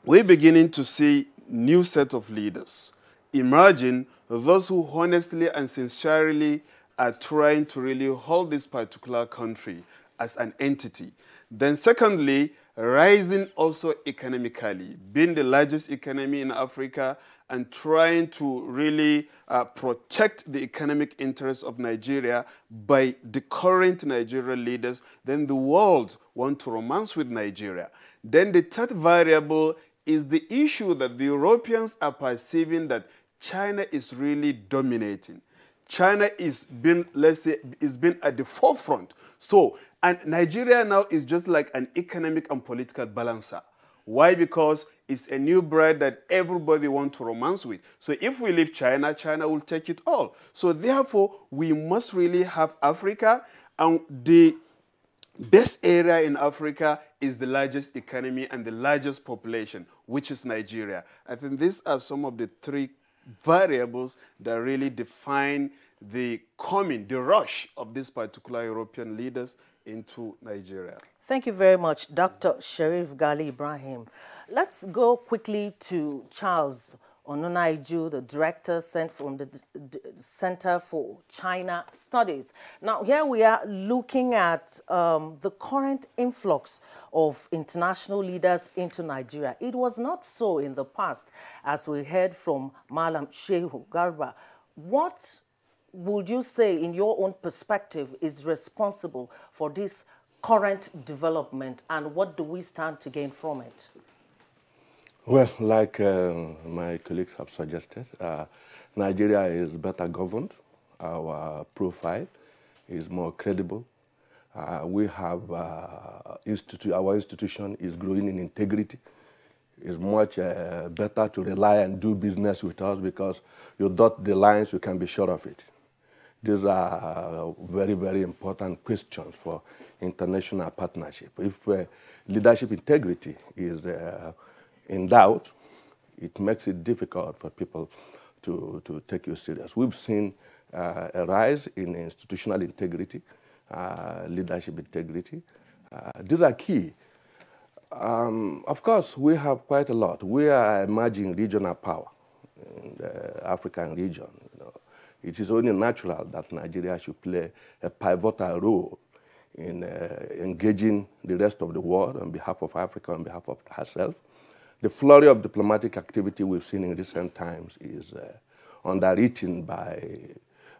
We're beginning to see new set of leaders emerging, those who honestly and sincerely are trying to really hold this particular country as an entity. Then secondly, rising also economically, being the largest economy in Africa and trying to really protect the economic interests of Nigeria by the current Nigerian leaders, then the world want to romance with Nigeria. Then the third variable is the issue that the Europeans are perceiving that China is really dominating. China is been, let's say, is been at the forefront. So, and Nigeria now is just like an economic and political balancer. Why? Because it's a new bread that everybody wants to romance with. So if we leave China, China will take it all. So therefore, we must really have Africa, and the best area in Africa is the largest economy and the largest population, which is Nigeria. I think these are some of the three variables that really define the rush of these particular European leaders into Nigeria. Thank you very much, Dr. Sherif Gali Ibrahim. Let's go quickly to Charles Onunaiju, the director sent from the Center for China Studies. Now, here we are looking at the current influx of international leaders into Nigeria. It was not so in the past, as we heard from Malam Shehu Garba. What would you say, in your own perspective, is responsible for this current development, and what do we stand to gain from it? Well, like my colleagues have suggested, Nigeria is better governed. Our profile is more credible. We have our institution is growing in integrity. It's much better to rely and do business with us because you dot the lines, you can be sure of it. These are very, very important questions for international partnership. If leadership integrity is in doubt, it makes it difficult for people to take you serious. We've seen a rise in institutional integrity, leadership integrity. These are key. Of course, we have quite a lot. We are emerging regional power in the African region. You know. It is only natural that Nigeria should play a pivotal role in engaging the rest of the world on behalf of Africa, on behalf of herself. The flurry of diplomatic activity we've seen in recent times is underwritten by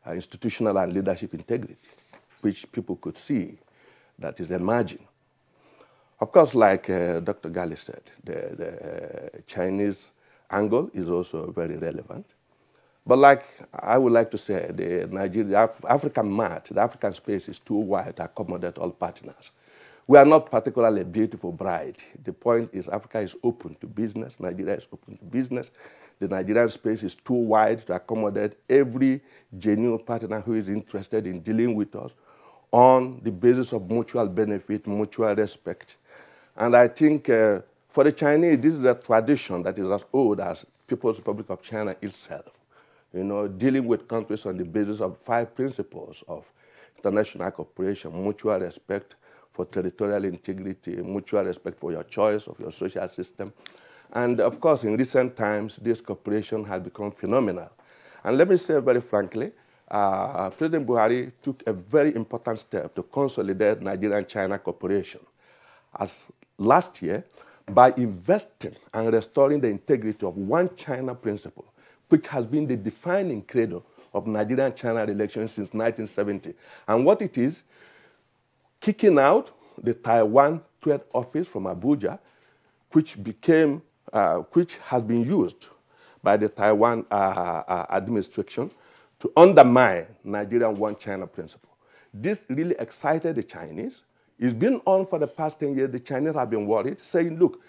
institutional and leadership integrity, which people could see that is emerging. Of course, like Dr. Gali said, the Chinese angle is also very relevant. But like I would like to say, the African map, the African space is too wide to accommodate all partners. We are not particularly a beautiful bride. The point is Africa is open to business, Nigeria is open to business. The Nigerian space is too wide to accommodate every genuine partner who is interested in dealing with us on the basis of mutual benefit, mutual respect. And I think for the Chinese, this is a tradition that is as old as People's Republic of China itself. You know, dealing with countries on the basis of 5 principles of international cooperation, mutual respect for territorial integrity, mutual respect for your choice of your social system. And of course, in recent times, this cooperation has become phenomenal. And let me say very frankly, President Buhari took a very important step to consolidate Nigerian-China cooperation. As last year, by investing and restoring the integrity of one China principle, which has been the defining credo of Nigerian-China relations since 1970. And what it is, kicking out the Taiwan Trade Office from Abuja, which has been used by the Taiwan administration to undermine Nigerian One China principle. This really excited the Chinese. It's been on for the past 10 years. The Chinese have been worried, saying, look,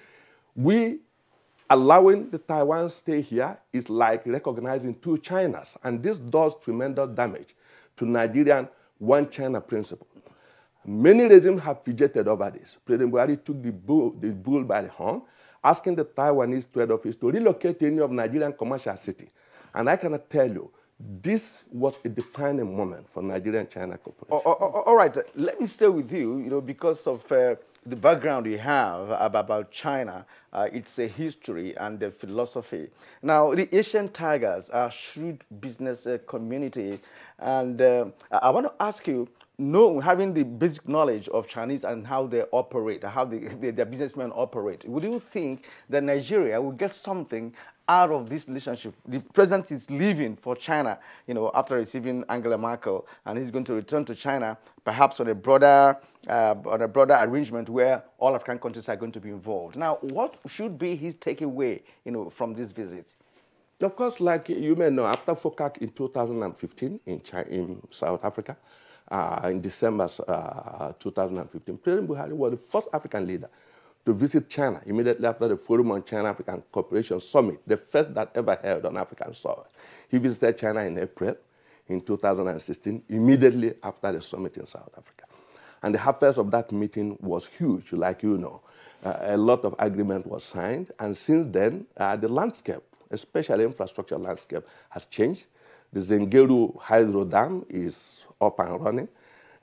allowing the Taiwan stay here is like recognizing 2 Chinas, and this does tremendous damage to Nigerian One China principle. Many regimes have fidgeted over this. President Buhari took the bull by the horn, asking the Taiwanese trade office to relocate to any of Nigerian commercial city. And I cannot tell you, this was a defining moment for Nigerian-China cooperation. All right, let me stay with you, because of the background you have about China, its a history and the philosophy. Now, the Asian Tigers are a shrewd business community, and I want to ask you, having the basic knowledge of Chinese and how they operate, how their businessmen operate, would you think that Nigeria will get something out of this relationship? The president is leaving for China, after receiving Angela Merkel, and he's going to return to China, perhaps on a broader arrangement where all African countries are going to be involved. Now, what should be his takeaway, from this visit? Of course, like you may know, after FOCAC in 2015 in South Africa, in December 2015, President Buhari was the first African leader to visit China immediately after the Forum on China-African Cooperation Summit, the first that ever held on African soil. He visited China in April in 2016, immediately after the summit in South Africa. And the harvest of that meeting was huge, like you know. A lot of agreement was signed, and since then, the landscape, especially infrastructure landscape, has changed. The Zengeru Hydro Dam is up and running.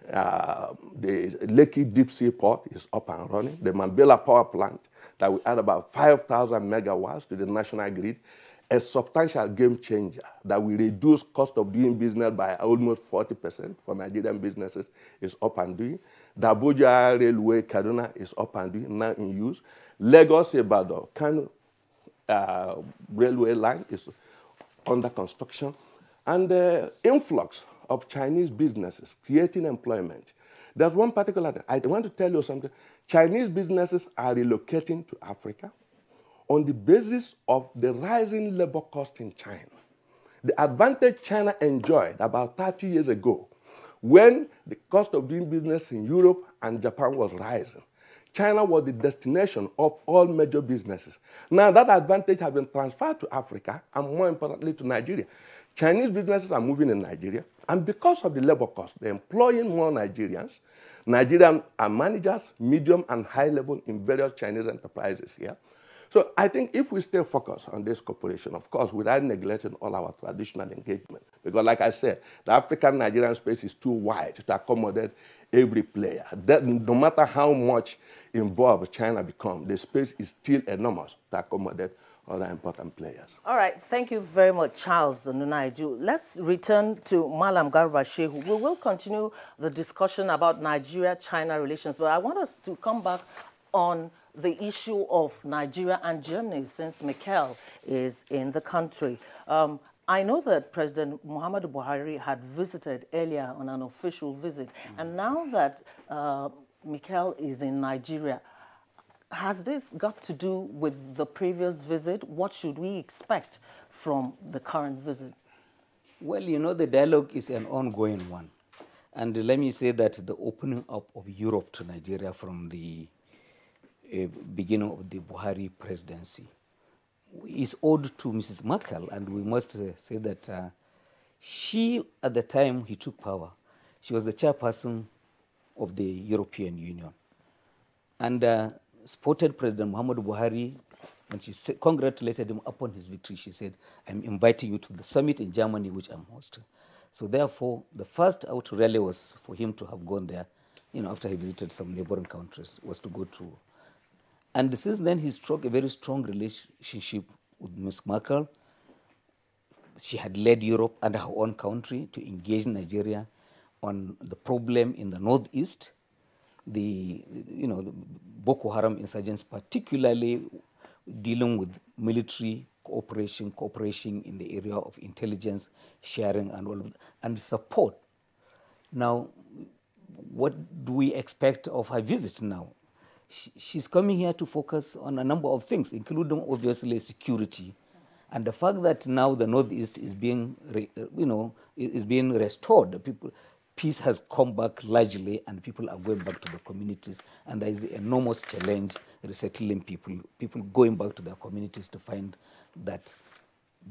The Lekki Deep Sea Port is up and running. The Mambela Power Plant that will add about 5,000 megawatts to the national grid, a substantial game changer that will reduce cost of doing business by almost 40% for Nigerian businesses, is up and doing. The Abuja Railway Kaduna is up and doing, now in use. Lagos Ibadan Kano railway line is under construction. And the influx of Chinese businesses creating employment. There's one particular thing. I want to tell you something. Chinese businesses are relocating to Africa on the basis of the rising labor cost in China. The advantage China enjoyed about 30 years ago when the cost of doing business in Europe and Japan was rising. China was the destination of all major businesses. Now that advantage has been transferred to Africa and more importantly to Nigeria. Chinese businesses are moving in Nigeria, and because of the labor cost, they're employing more Nigerians. Nigerian are managers, medium and high level in various Chinese enterprises here. So I think if we stay focused on this cooperation, of course, without neglecting all our traditional engagement, because like I said, the African-Nigerian space is too wide to accommodate every player. That, no matter how much involved China becomes, the space is still enormous to accommodate other important players. All right, thank you very much, Charles Nunaiju. Let's return to Malam Garba Shehu. We will continue the discussion about Nigeria-China relations, but I want us to come back on the issue of Nigeria and Germany, since Mikel is in the country. I know that President Muhammadu Buhari had visited earlier on an official visit, and now that Mikel is in Nigeria, has this got to do with the previous visit? What should we expect from the current visit? Well, you know, the dialogue is an ongoing one. And let me say that the opening up of Europe to Nigeria from the beginning of the Buhari presidency is owed to Mrs. Merkel, and we must say that she, at the time he took power, she was the chairperson of the European Union. And supported President Muhammadu Buhari. When she congratulated him upon his victory, she said, I'm inviting you to the summit in Germany, which I'm hosting. So therefore, the first out rally was for him to have gone there, you know, after he visited some neighboring countries, was to go to. And since then, he struck a very strong relationship with Ms. Merkel. She had led Europe and her own country to engage Nigeria on the problem in the northeast, the Boko Haram insurgents, particularly dealing with military cooperation in the area of intelligence sharing and all of that, and support. Now, what do we expect of her visit now? She's coming here to focus on a number of things, including obviously security, and the fact that now the northeast is being, is being restored. Peace has come back largely, and people are going back to the communities, and there is an enormous challenge resettling people going back to their communities to find that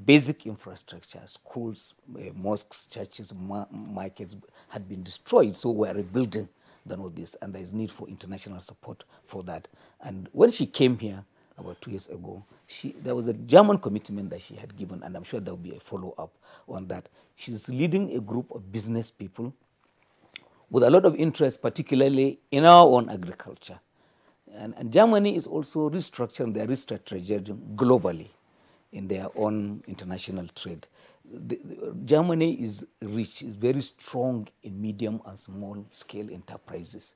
basic infrastructure, schools, mosques, churches, markets had been destroyed, so we're rebuilding the Northeast, and there is need for international support for that. And when she came here about 2 years ago, there was a German commitment that she had given, and I'm sure there will be a follow-up on that. She's leading a group of business people with a lot of interest, particularly in our own agriculture. And Germany is also restructuring their strategy globally in their own international trade. Germany is rich, is very strong in medium and small scale enterprises.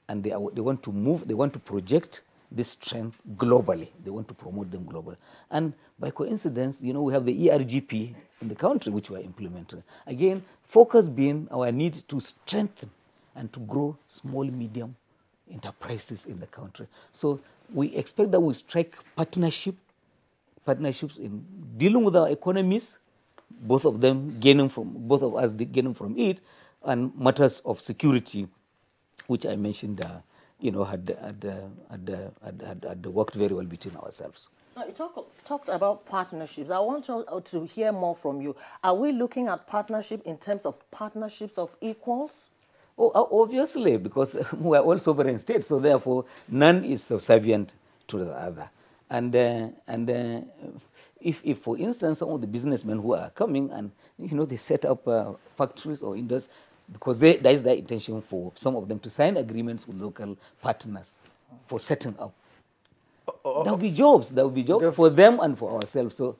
And they want to move, they want to project this strength globally. They want to promote them globally. And by coincidence, you know, we have the ERGP in the country, which we are implementing. Again, focus being our need to strengthen and to grow small, medium enterprises in the country. So we expect that we strike partnership partnerships in dealing with our economies, both of us gaining from it, and matters of security, which I mentioned, had worked very well between ourselves. Now, you talked about partnerships. I want to hear more from you. Are we looking at partnership in terms of partnerships of equals? Oh, obviously, because we are all sovereign states, so therefore none is subservient to the other. And if, for instance, some of the businessmen who are coming and they set up factories or industries, because that is their intention for some of them to sign agreements with local partners for setting up. There will be jobs. There will be jobs for them and for ourselves. So.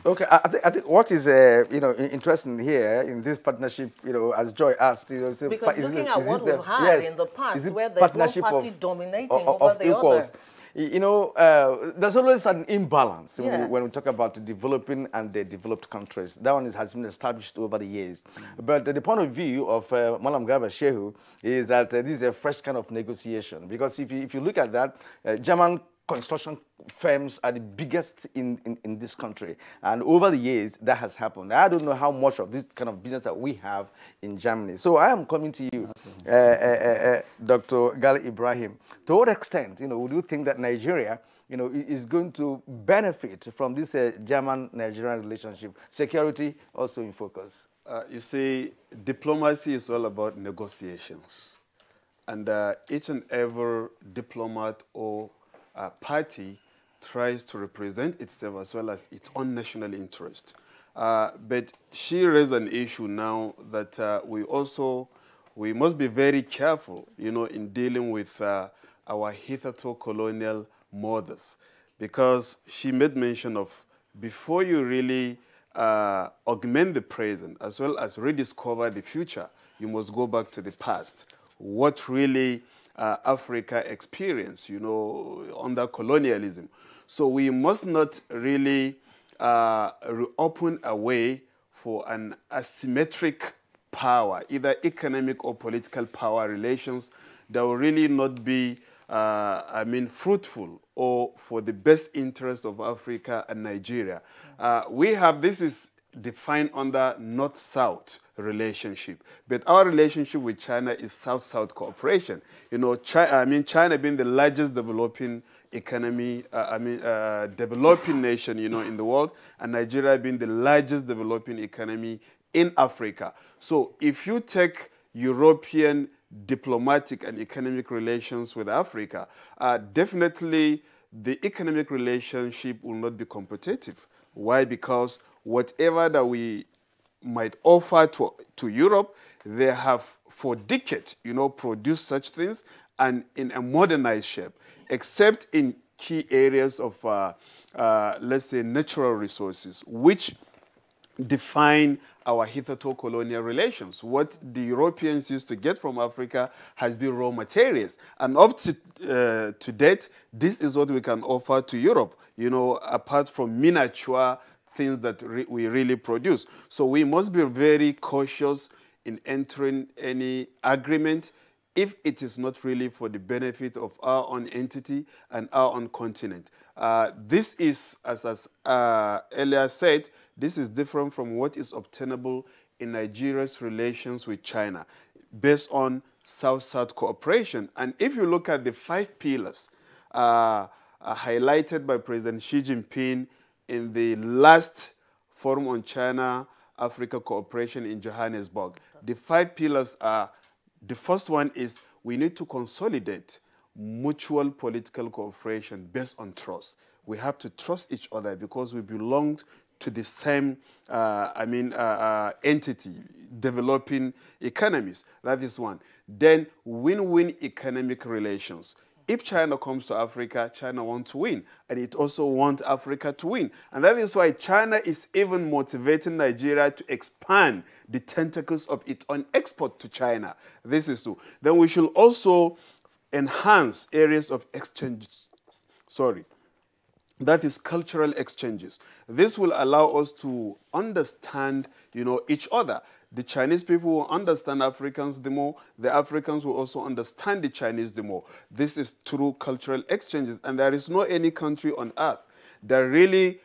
Okay, I think what is interesting here in this partnership, as Joy asked, because looking at what we've had in the past, where there's one party dominating over the other. There's always an imbalance when we talk about developing and the developed countries. That one has been established over the years. But the point of view of Malam Garba Shehu is that this is a fresh kind of negotiation. Because if you look at that, German construction firms are the biggest in this country. And over the years, that has happened. I don't know how much of this kind of business that we have in Germany. So I am coming to you, Dr. Gali Ibrahim. To what extent, would you think that Nigeria, is going to benefit from this German-Nigerian relationship? Security also in focus. You see, diplomacy is all about negotiations. And each and every diplomat or party tries to represent itself as well as its own national interest. But she raised an issue now that we must be very careful, in dealing with our hitherto colonial mothers, because she made mention of before you really augment the present as well as rediscover the future, you must go back to the past. What really Africa experienced, under colonialism. So we must not really open a way for an asymmetric power, either economic or political power relations that will really not be, fruitful or for the best interest of Africa and Nigeria. This is defined under North-South relationship, but our relationship with China is South-South cooperation. China being the largest developing economy, developing nation, in the world, and Nigeria being the largest developing economy in Africa. So if you take European diplomatic and economic relations with Africa, definitely the economic relationship will not be competitive. Why? Because whatever that we might offer to Europe, they have for decades, produced such things and in a modernized shape, except in key areas of, let's say, natural resources, which define our hitherto colonial relations. What the Europeans used to get from Africa has been raw materials. And up to date, this is what we can offer to Europe, apart from miniature things that we really produce. So we must be very cautious in entering any agreement if it is not really for the benefit of our own entity and our own continent. This is, as earlier said, this is different from what is obtainable in Nigeria's relations with China, based on South-South cooperation. And if you look at the 5 pillars highlighted by President Xi Jinping in the last Forum on China-Africa Cooperation in Johannesburg, the 5 pillars are, the first one is we need to consolidate mutual political cooperation based on trust. We have to trust each other because we belong to the same entity, developing economies. That is one. Then win-win economic relations. If China comes to Africa, China wants to win, and it also wants Africa to win. And that is why China is even motivating Nigeria to expand the tentacles of its own export to China. This is true. Then we should also enhance areas of exchanges. That is cultural exchanges. This will allow us to understand, each other. The Chinese people will understand Africans the more. The Africans will also understand the Chinese the more. This is through cultural exchanges. And there is no any country on earth that really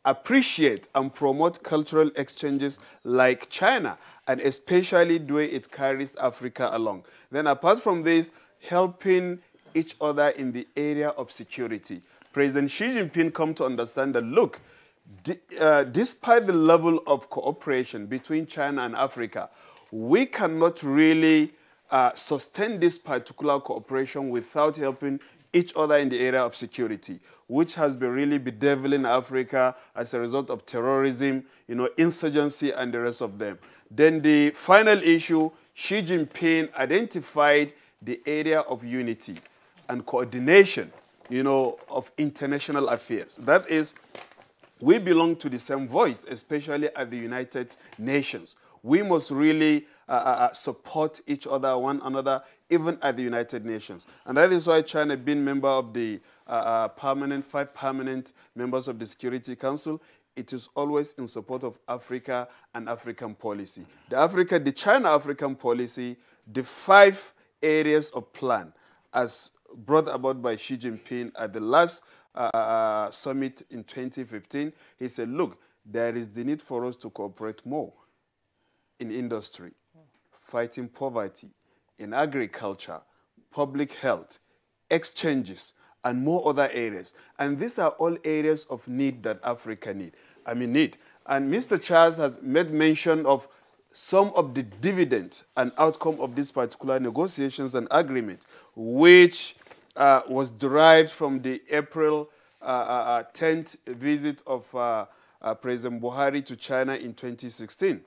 appreciate and promote cultural exchanges like China, and especially the way it carries Africa along. Then apart from this, helping each other in the area of security. President Xi Jinping come to understand that, look, despite the level of cooperation between China and Africa, we cannot really sustain this particular cooperation without helping each other in the area of security, which has been really bedeviling Africa as a result of terrorism, insurgency, and the rest of them. Then the final issue, Xi Jinping identified the area of unity and coordination, of international affairs. That is, we belong to the same voice, especially at the United Nations. We must really support each other, one another, even at the United Nations. And that is why China, being member of the 5 permanent members of the Security Council, it is always in support of Africa and African policy. The China-African policy, the 5 areas of plan, as brought about by Xi Jinping at the last summit in 2015, he said, look, there is the need for us to cooperate more in industry, fighting poverty, in agriculture, public health, exchanges, and more other areas. And these are all areas of need that Africa need. And Mr. Charles has made mention of some of the dividends and outcome of this particular negotiations and agreement, which was derived from the April 10th visit of President Buhari to China in 2016.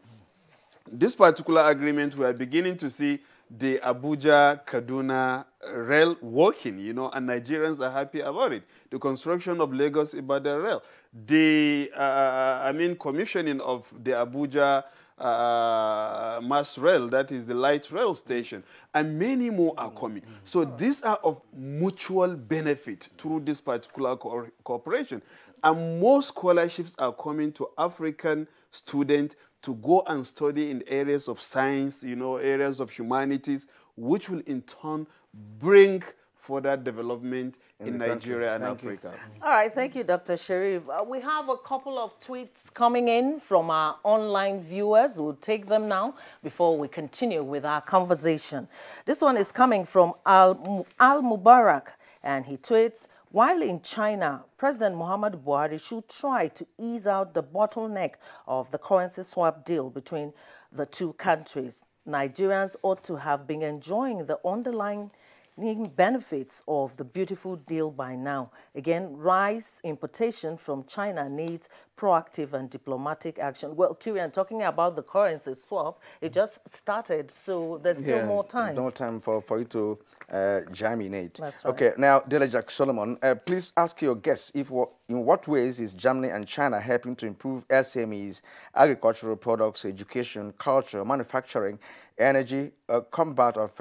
This particular agreement, we are beginning to see the Abuja-Kaduna rail working, and Nigerians are happy about it. The construction of Lagos-Ibadan rail, the commissioning of the Abuja mass rail, that is the light rail station, and many more are coming. So these are of mutual benefit through this particular cooperation. And more scholarships are coming to African students to go and study in areas of science, areas of humanities, which will in turn bring further development in Nigeria and Africa. All right, thank you, Dr. Sharif. We have a couple of tweets coming in from our online viewers. We'll take them now before we continue with our conversation. This one is coming from Al Mubarak, and he tweets, while in China, President Muhammadu Buhari should try to ease out the bottleneck of the currency swap deal between the two countries. Nigerians ought to have been enjoying the underlying benefits of the beautiful deal by now. Again, rice importation from China needs proactive and diplomatic action. Well, Kyrian, talking about the currency swap, it just started, so there's still more time. No time for it to germinate. That's right. Okay, now, Delejak Solomon, please ask your guests in what ways is Germany and China helping to improve SMEs, agricultural products, education, culture, manufacturing, energy, combat of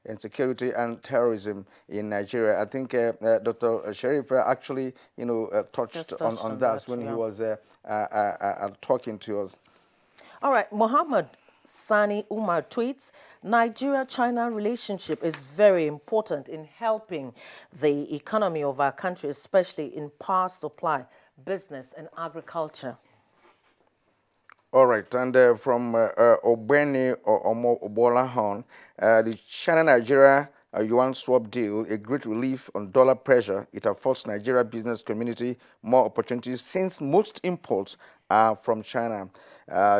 insecurity and terrorism in Nigeria. I think Dr. Sharif actually, touched on that when he was talking to us. All right, Mohammed Sani Umar tweets, Nigeria-China relationship is very important in helping the economy of our country, especially in power supply, business, and agriculture. All right, and from Obeni Omo Obolahan, the China-Nigeria yuan swap deal, a great relief on dollar pressure. It affords Nigeria business community more opportunities since most imports are from China.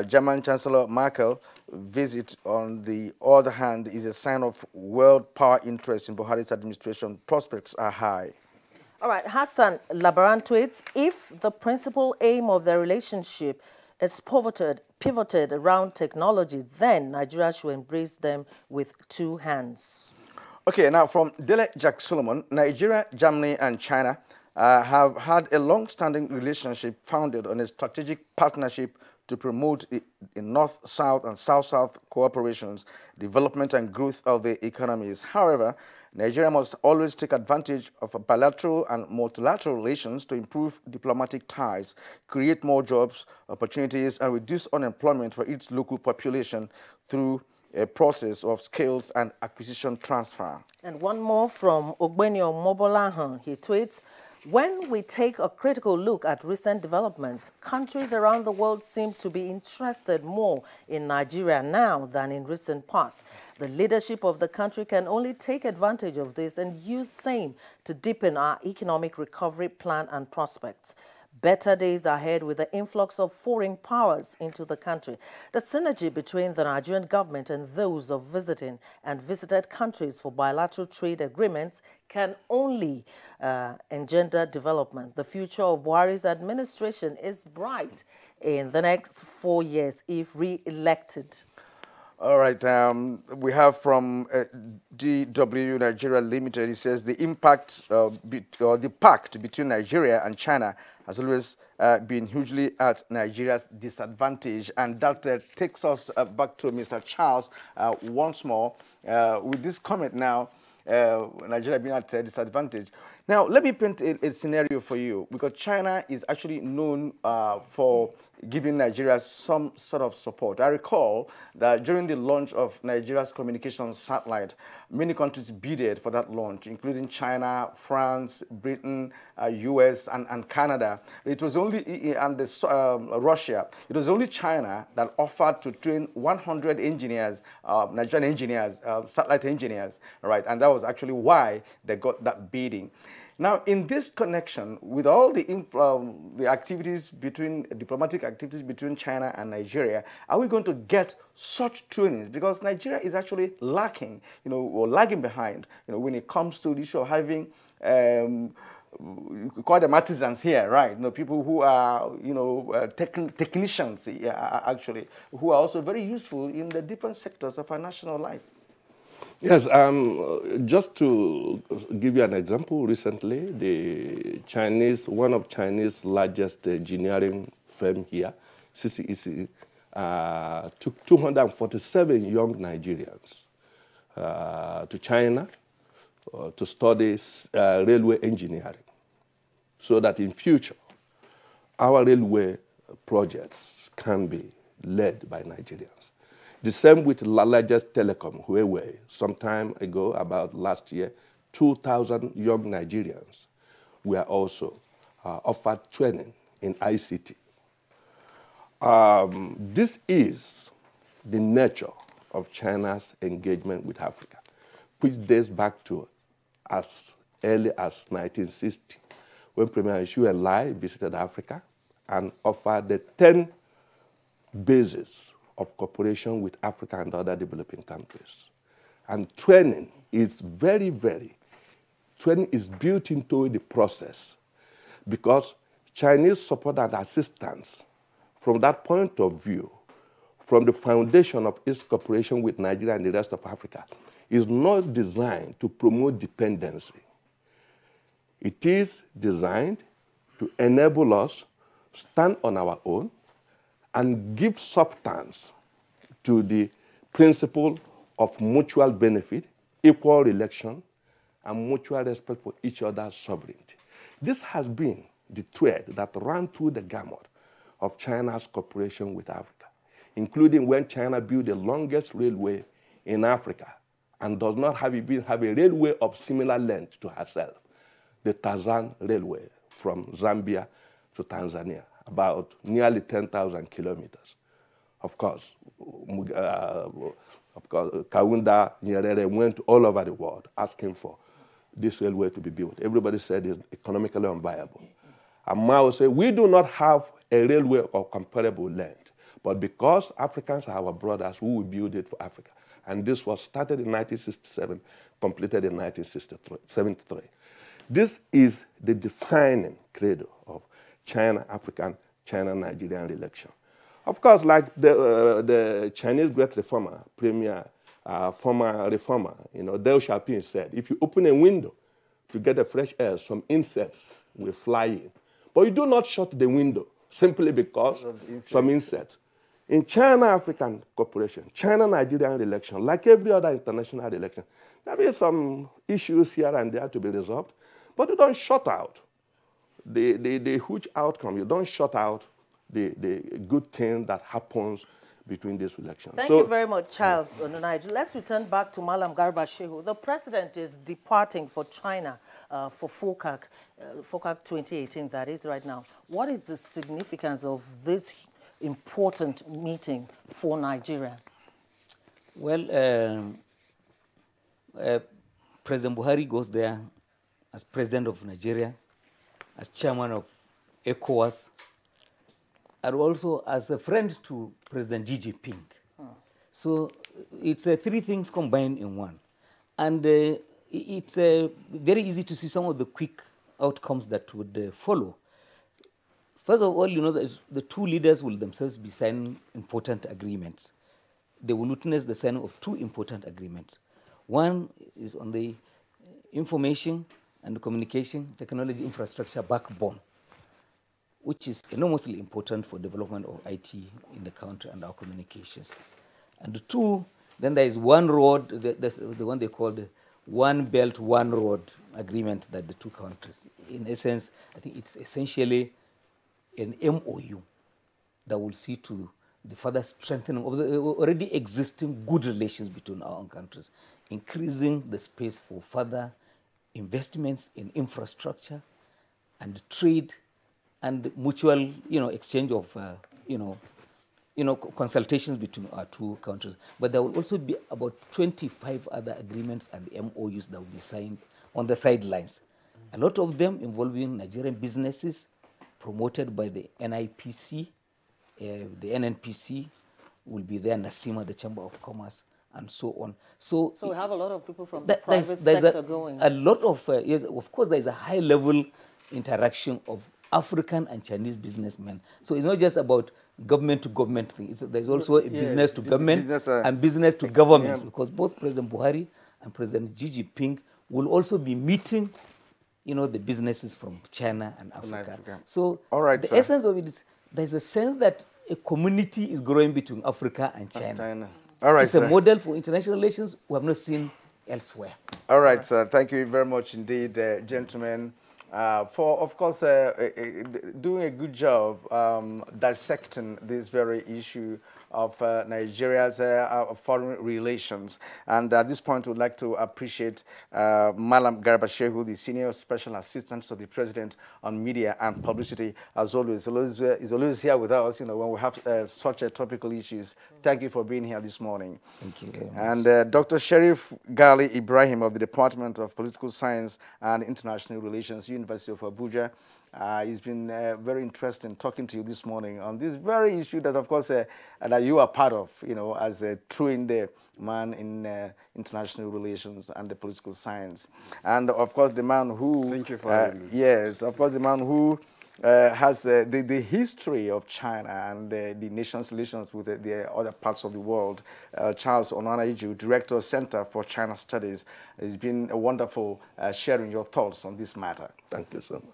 German Chancellor Merkel visit, on the other hand, is a sign of world power interest in Buhari's administration. Prospects are high. All right, Hassan Labaran tweets, if the principal aim of the relationship is pivoted around technology, then Nigeria should embrace them with 2 hands. Okay, now from Dele Jack Solomon, Nigeria, Germany, and China have had a long-standing relationship founded on a strategic partnership to promote the North-South and South-South cooperations, development and growth of the economies. However, Nigeria must always take advantage of bilateral and multilateral relations to improve diplomatic ties, create more jobs, opportunities, and reduce unemployment for its local population through a process of skills and acquisition transfer. And one more from Ogbenio Mobolahan. He tweets, When we take a critical look at recent developments, countries around the world seem to be interested more in Nigeria now than in recent past. The leadership of the country can only take advantage of this and use same to deepen our economic recovery plan and prospects. Better days ahead with the influx of foreign powers into the country. The synergy between the Nigerian government and those of visiting and visited countries for bilateral trade agreements can only engender development. The future of Buhari's administration is bright in the next 4 years if re-elected. All right, we have from DW Nigeria Limited. It says the impact or the pact between Nigeria and China has always been hugely at Nigeria's disadvantage. And that takes us back to Mr. Charles once more with this comment now, Nigeria being at a disadvantage. Now, let me paint a scenario for you, because China is actually known for giving Nigeria some sort of support. I recall that during the launch of Nigeria's communications satellite, many countries bidded for that launch, including China, France, Britain, US, and Canada. It was only, and Russia, it was only China that offered to train 100 engineers, Nigerian engineers, satellite engineers, right? And that was actually why they got that bidding. Now, in this connection, with all the activities between, diplomatic activities between China and Nigeria, are we going to get such trainings? Because Nigeria is actually lacking, or lagging behind, when it comes to the issue of having, we call them artisans here, right? People who are, technicians, actually, who are also very useful in the different sectors of our national life. Yes, just to give you an example, recently, one of Chinese largest engineering firm here, CCEC, took 247 young Nigerians to China to study railway engineering, so that in future, our railway projects can be led by Nigerians. The same with the largest telecom, Huawei. Some time ago, about last year, 2,000 young Nigerians were also offered training in ICT. This is the nature of China's engagement with Africa, which dates back to as early as 1960, when Premier Xu Enlai visited Africa and offered the 10 bases of cooperation with Africa and other developing countries. And training is training is built into the process, because Chinese support and assistance, from that point of view, from the foundation of its cooperation with Nigeria and the rest of Africa, is not designed to promote dependency. It is designed to enable us to stand on our own and give substance to the principle of mutual benefit, equal relation, and mutual respect for each other's sovereignty. This has been the thread that ran through the gamut of China's cooperation with Africa, including when China built the longest railway in Africa and does not even have a railway of similar length to herself, the Tazan Railway from Zambia to Tanzania, about nearly 10,000 kilometers. Of course, Kaunda Nyerere went all over the world asking for this railway to be built. Everybody said it's economically unviable. And Mao said, we do not have a railway of comparable length, but because Africans are our brothers, we will build it for Africa. And this was started in 1967, completed in 1973. This is the defining credo of China-African, China-Nigerian relation. Of course, like the Chinese great reformer, former reformer, Deng Xiaoping said, if you open a window to get the fresh air, some insects will fly in. But you do not shut the window simply because some insects. In China-African cooperation, China-Nigerian relation, like every other international relation, there will be some issues here and there to be resolved, but you don't shut out the huge outcome. You don't shut out the good thing that happens between these elections. Thank you very much, Charles Onunaiju. Let's return back to Malam Garba Shehu. The president is departing for China for FOCAC 2018, that is right now. What is the significance of this important meeting for Nigeria? Well, President Buhari goes there as president of Nigeria, as chairman of ECOWAS, and also as a friend to President Xi Jinping. So it's three things combined in one. And it's very easy to see some of the quick outcomes that would follow. First of all, you know, the two leaders will themselves be signing important agreements. They will witness the signing of two important agreements. One is on the information and communication technology infrastructure backbone, which is enormously important for development of IT in the country and our communications. And the two, then there is one road, the one they call the One Belt, One Road agreement that the two countries, in essence, I think it's essentially an MOU that will see to the further strengthening of the already existing good relations between our own countries, increasing the space for further investments in infrastructure and trade and mutual, exchange of, consultations between our two countries. But there will also be about 25 other agreements and MOUs that will be signed on the sidelines. A lot of them involving Nigerian businesses promoted by the NIPC, the NNPC will be there, NASIMA, the Chamber of Commerce, and so on. So we have a lot of people from the private sector going. A lot of, yes, of course, there is a high-level interaction of African and Chinese businessmen. So it's not just about government to government thing. There's also a business to government and business to governments, because both President Buhari and President Xi Jinping will also be meeting, the businesses from China and Africa. So the essence of it is there's a sense that a community is growing between Africa and China. All right, it's a model for international relations we have not seen elsewhere. All right, sir. Thank you very much indeed, gentlemen, for, of course, doing a good job dissecting this very issue of Nigeria's foreign relations. And at this point, we'd like to appreciate Malam Garba Shehu, the Senior Special Assistant to the President on Media and Publicity, as always. He's always here with us, when we have such topical issues. Thank you for being here this morning. Thank you very much. And Dr. Sharif Gali Ibrahim of the Department of Political Science and International Relations, University of Abuja. It's been very interesting talking to you this morning on this very issue that, of course, that you are part of, as a trained man in international relations and the political science. And, of course, the man who... Thank you for having me. Yes, of course, the man who has the history of China and the nation's relations with the other parts of the world. Charles Onunaiju, Director, Center for China Studies. It's been a wonderful sharing your thoughts on this matter. Thank you so much.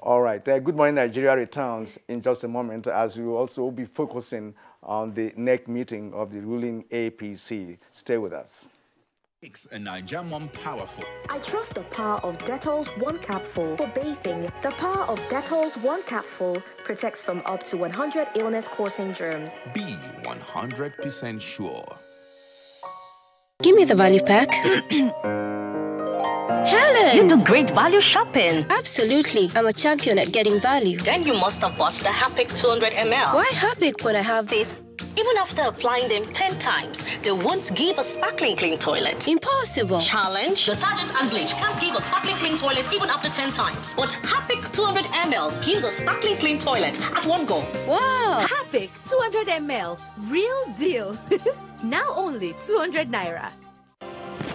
All right. Good Morning Nigeria returns in just a moment, as we will also be focusing on the next meeting of the ruling APC. Stay with us. Makes a Nigerian one powerful. I trust the power of Dettol's One Capful for bathing. The power of Dettol's One Capful protects from up to 100 illness-causing germs. Be 100% sure. Give me the value pack. Helen! You do great value shopping. Absolutely. I'm a champion at getting value. Then you must have bought the Harpic 200 ml. Why Harpic when I have this? Even after applying them 10 times, they won't give a sparkling clean toilet. Impossible. Challenge. Detergent and bleach can't give a sparkling clean toilet even after 10 times. But Harpic 200 ml gives a sparkling clean toilet at one go. Wow. Harpic 200 ml. Real deal. Now only 200 naira.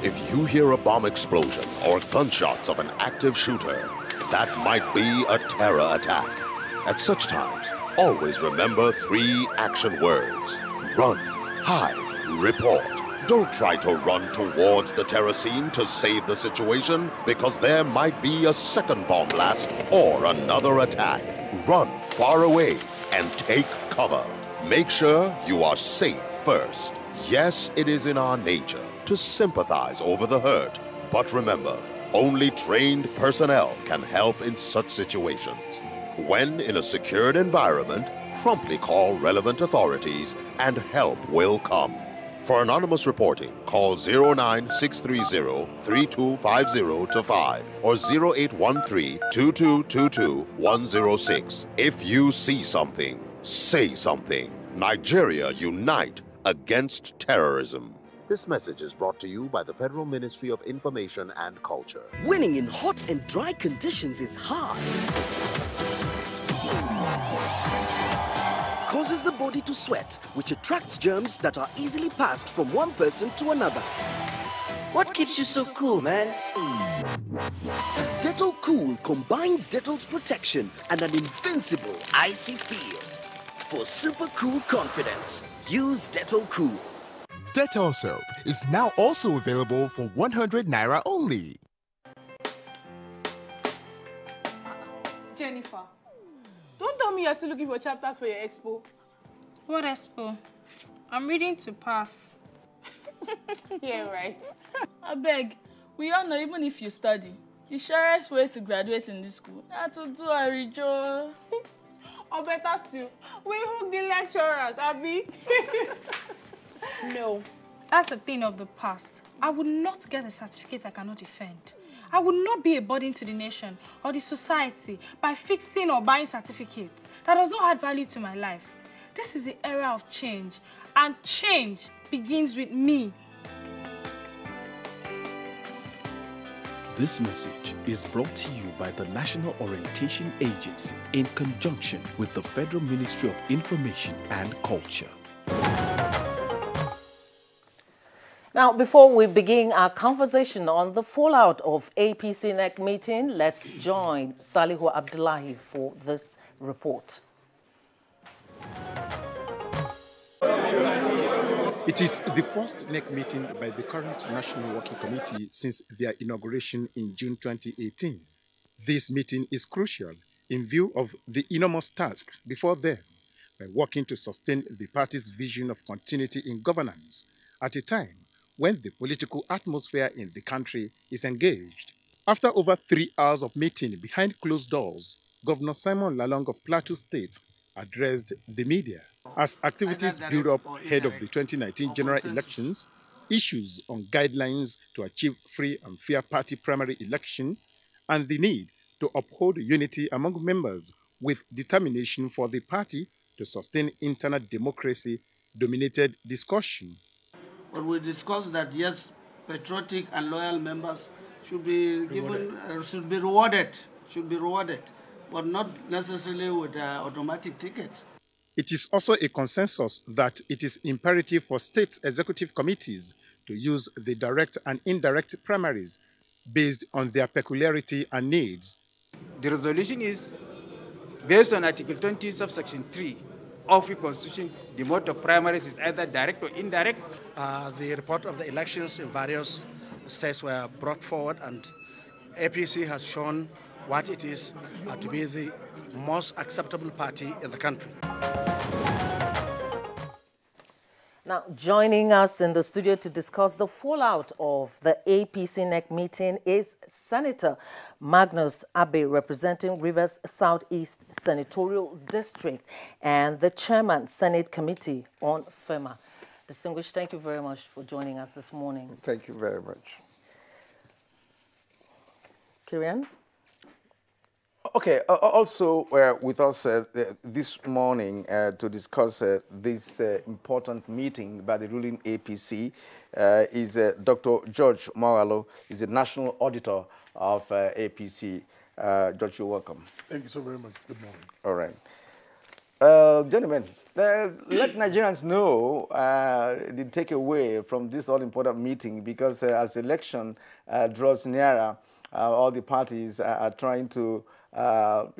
If you hear a bomb explosion or gunshots of an active shooter, that might be a terror attack. At such times, always remember 3 action words. Run, hide, report. Don't try to run towards the terror scene to save the situation, because there might be a second bomb blast or another attack. Run far away and take cover. Make sure you are safe first. Yes, it is in our nature to sympathize over the hurt, but remember, only trained personnel can help in such situations. When in a secured environment, promptly call relevant authorities and help will come. For anonymous reporting, call 09630-3250-5 or 0813-2222-106. If you see something, say something. Nigeria unite against terrorism. This message is brought to you by the Federal Ministry of Information and Culture. Winning in hot and dry conditions is hard. Causes the body to sweat, which attracts germs that are easily passed from one person to another. What keeps you so cool, man? Dettol Cool combines Dettol's protection and an invincible icy feel. For super cool confidence, use Dettol Cool. Dettol soap is now also available for 100 naira only. Jennifer, don't tell me you're still looking for chapters for your expo. What expo? I'm reading to pass. Yeah, right. I beg, we all know even if you study, the surest way to graduate in this school is to do a rejo. Or better still, we hook the lecturers, Abby. No, that's a thing of the past. I would not get a certificate I cannot defend. I would not be a burden to the nation or the society by fixing or buying certificates that does not add value to my life. This is the era of change, and change begins with me. This message is brought to you by the National Orientation Agency in conjunction with the Federal Ministry of Information and Culture. Now, before we begin our conversation on the fallout of APC NEC meeting, let's join Salihu Abdullahi for this report. It is the first NEC meeting by the current National Working Committee since their inauguration in June 2018. This meeting is crucial in view of the enormous task before them by working to sustain the party's vision of continuity in governance at a time when the political atmosphere in the country is engaged. After over 3 hours of meeting behind closed doors, Governor Simon Lalong of Plateau State addressed the media. As activities build up ahead of the 2019 general elections, issues on guidelines to achieve free and fair party primary election, and the need to uphold unity among members with determination for the party to sustain internal democracy dominated discussion. But we discussed that, yes, patriotic and loyal members should be given, should be rewarded, but not necessarily with automatic tickets. It is also a consensus that it is imperative for state executive committees to use the direct and indirect primaries based on their peculiarity and needs. The resolution is based on Article 20, subsection 3 of the Constitution. The mode of primaries is either direct or indirect. The report of the elections in various states were brought forward, and APC has shown what it is to be the most acceptable party in the country. Now, joining us in the studio to discuss the fallout of the APC NEC meeting is Senator Magnus Abe, representing Rivers Southeast Senatorial District, and the Chairman, Senate Committee on FEMA. Distinguished, thank you very much for joining us this morning. Thank you very much. Kirian? Okay, also with us this morning to discuss this important meeting by the ruling APC is Dr. George Mawalo. He's the National Auditor of APC. George, you're welcome. Thank you so very much. Good morning. All right. Gentlemen, let Nigerians know the takeaway from this all-important meeting, because as election draws nearer, all the parties are trying to dot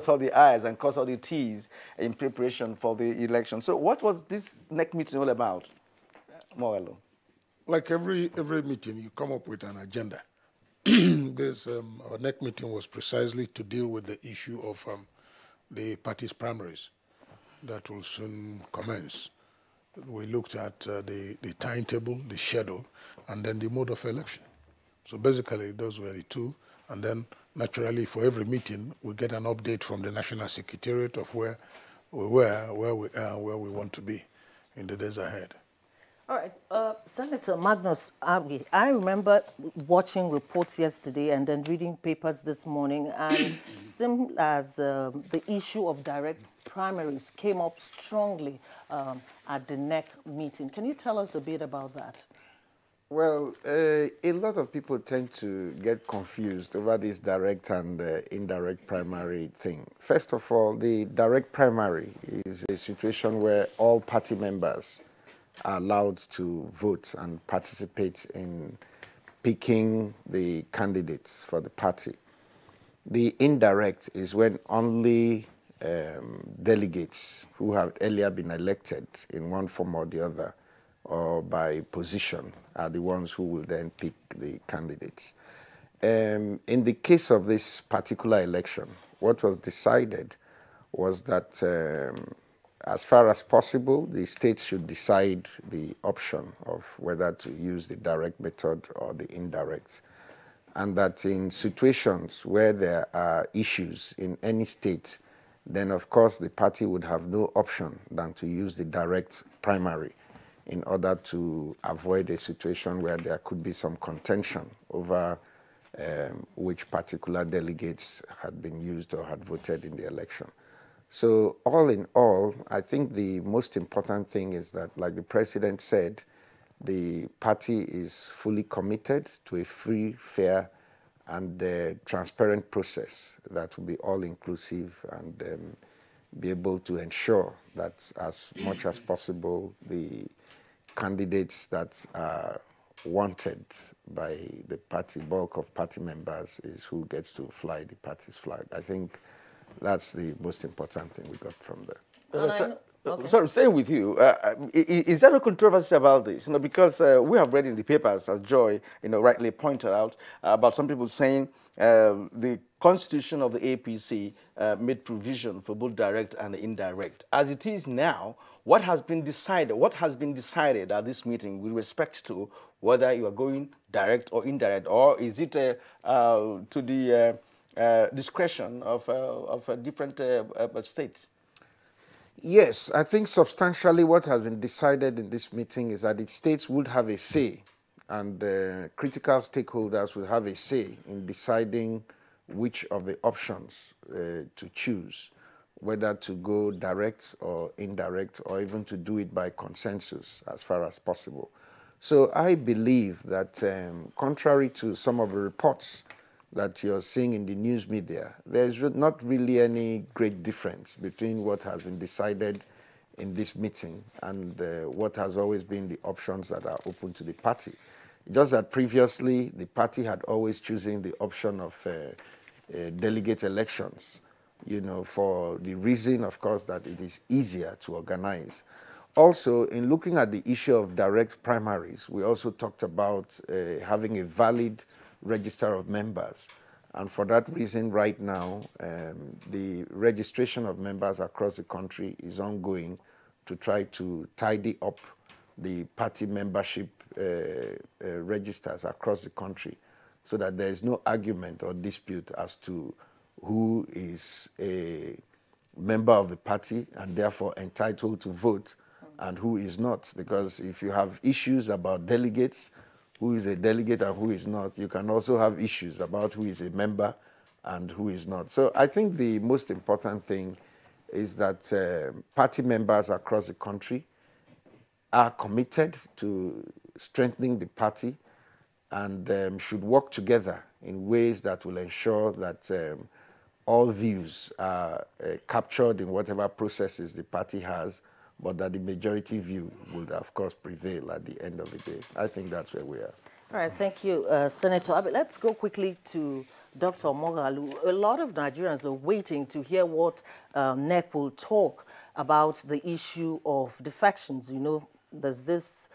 all the I's and cross all the T's in preparation for the election. So what was this NEC meeting all about, Moelo? Like every meeting, you come up with an agenda. Our NEC meeting was precisely to deal with the issue of the party's primaries that will soon commence. We looked at the timetable, the schedule, and then the mode of election. So basically, those were the two And then, naturally, for every meeting, we get an update from the National Secretariat of where we are, where we want to be in the days ahead. All right, Senator Magnus Abi, I remember watching reports yesterday and then reading papers this morning, and seemed as the issue of direct primaries came up strongly at the NEC meeting. Can you tell us a bit about that? Well, a lot of people tend to get confused over this direct and indirect primary thing. First of all, the direct primary is a situation where all party members are allowed to vote and participate in picking the candidates for the party. The indirect is when only delegates who have earlier been elected in one form or the other or by position are the ones who will then pick the candidates. In the case of this particular election, what was decided was that as far as possible, the states should decide the option of whether to use the direct method or the indirect. And that in situations where there are issues in any state, then of course the party would have no option than to use the direct primary in order to avoid a situation where there could be some contention over which particular delegates had been used or had voted in the election. So all in all, I think the most important thing is that, like the president said, the party is fully committed to a free, fair, and transparent process that will be all-inclusive and be able to ensure that as much as possible the candidates that are wanted by the party, bulk of party members, is who gets to fly the party's flag. I think that's the most important thing we got from there. Okay. Sorry, staying with you, is there no controversy about this? Because we have read in the papers, as Joy, rightly pointed out, about some people saying the constitution of the APC made provision for both direct and indirect. As it is now, what has been decided at this meeting with respect to whether you are going direct or indirect, or is it to the discretion of different states? Yes, I think substantially what has been decided in this meeting is that the states would have a say, and critical stakeholders will have a say in deciding which of the options to choose, whether to go direct or indirect, or even to do it by consensus as far as possible. So I believe that contrary to some of the reports that you're seeing in the news media, there's not really any great difference between what has been decided in this meeting and what has always been the options that are open to the party. Just that previously, the party had always chosen the option of delegate elections, for the reason, of course, that it is easier to organize. Also, in looking at the issue of direct primaries, we also talked about having a valid register of members. And for that reason, right now, the registration of members across the country is ongoing to try to tidy up the party membership registers across the country so that there is no argument or dispute as to who is a member of the party and therefore entitled to vote and who is not. Because if you have issues about delegates, who is a delegate and who is not, you can also have issues about who is a member and who is not. So I think the most important thing is that party members across the country are committed to strengthening the party and should work together in ways that will ensure that all views are captured in whatever processes the party has, but that the majority view will, of course, prevail at the end of the day. I think that's where we are. All right, thank you, Senator Abbott. Let's go quickly to Dr. Mogalu. A lot of Nigerians are waiting to hear what NEC will talk about the issue of defections. There's this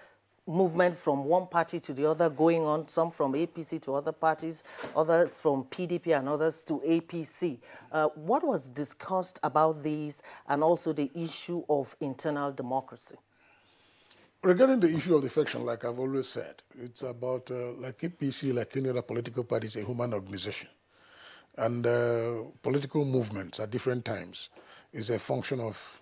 movement from one party to the other going on, some from APC to other parties, others from PDP and others to APC. What was discussed about these and also the issue of internal democracy? Regarding the issue of defection, like I've always said, it's about, like APC, like any other political party, is a human organization. And political movements at different times is a function of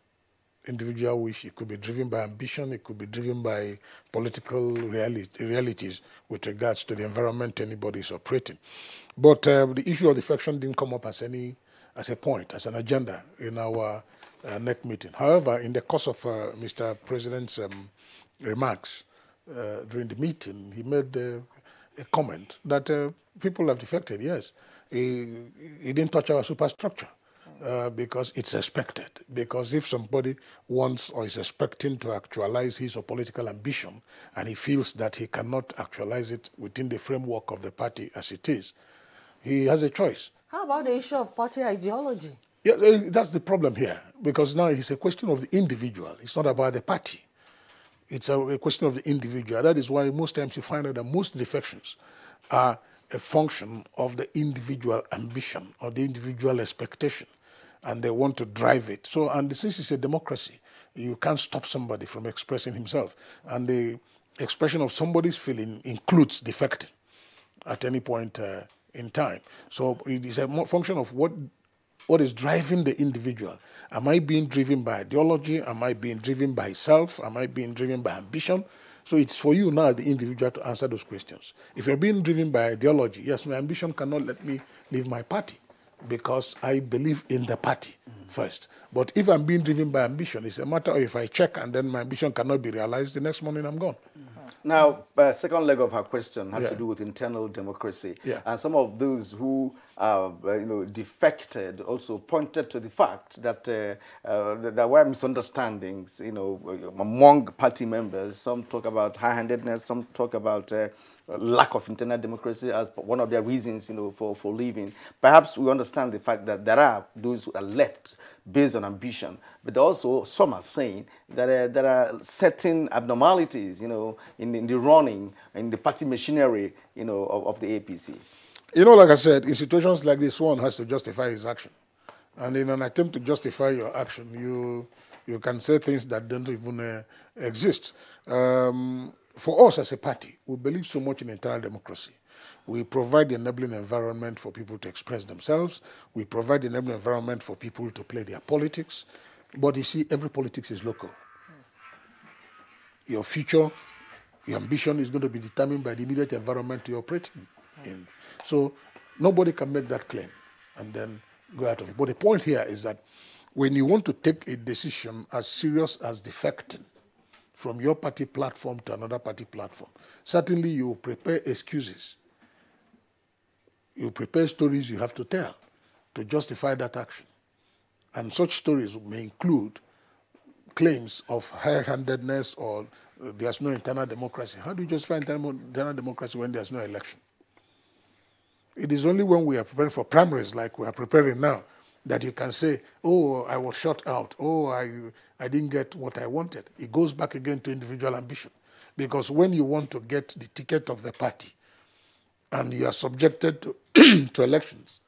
individual wish. It could be driven by ambition. It could be driven by political realities with regards to the environment anybody is operating. But the issue of defection didn't come up as a point, as an agenda in our NEC meeting. However, in the course of Mr. President's remarks during the meeting, he made a comment that people have defected, yes. He didn't touch our superstructure because it's expected. Because if somebody wants or is expecting to actualize his or political ambition and he feels that he cannot actualize it within the framework of the party as it is, he has a choice. How about the issue of party ideology? Yeah, that's the problem here, because now it's a question of the individual. It's not about the party. It's a question of the individual. That is why most times you find out that most defections are a function of the individual ambition or the individual expectation, and they want to drive it. So, and since it's a democracy, you can't stop somebody from expressing himself. And the expression of somebody's feeling includes defecting at any point in time. So it is a function of what is driving the individual. Am I being driven by ideology? Am I being driven by self? Am I being driven by ambition? So it's for you now, the individual, to answer those questions. If you're being driven by ideology, yes, my ambition cannot let me leave my party because I believe in the party first. But if I'm being driven by ambition, it's a matter of if I check and then my ambition cannot be realized, the next morning I'm gone. Now, second leg of her question has to do with internal democracy. And some of those who defected also pointed to the fact that there were misunderstandings, among party members. Some talk about high-handedness, some talk about lack of internal democracy as one of their reasons, for leaving. Perhaps we understand the fact that there are those who are left based on ambition, but also some are saying that there are certain abnormalities, in the running, in the party machinery, of the APC. Like I said, in situations like this, one has to justify his action. And in an attempt to justify your action, you can say things that don't even exist. For us as a party, we believe so much in internal democracy. We provide the enabling environment for people to express themselves. We provide the enabling environment for people to play their politics. But you see, every politics is local. Your future, your ambition is going to be determined by the immediate environment you're operating in. So nobody can make that claim and then go out of it. But the point here is that when you want to take a decision as serious as defecting from your party platform to another party platform, certainly you prepare excuses. You prepare stories you have to tell to justify that action. And such stories may include claims of high-handedness or there's no internal democracy. How do you justify internal democracy when there's no election? It is only when we are preparing for primaries like we are preparing now that you can say, oh, I was shut out. Oh, I didn't get what I wanted. It goes back again to individual ambition. Because when you want to get the ticket of the party and you are subjected to, to elections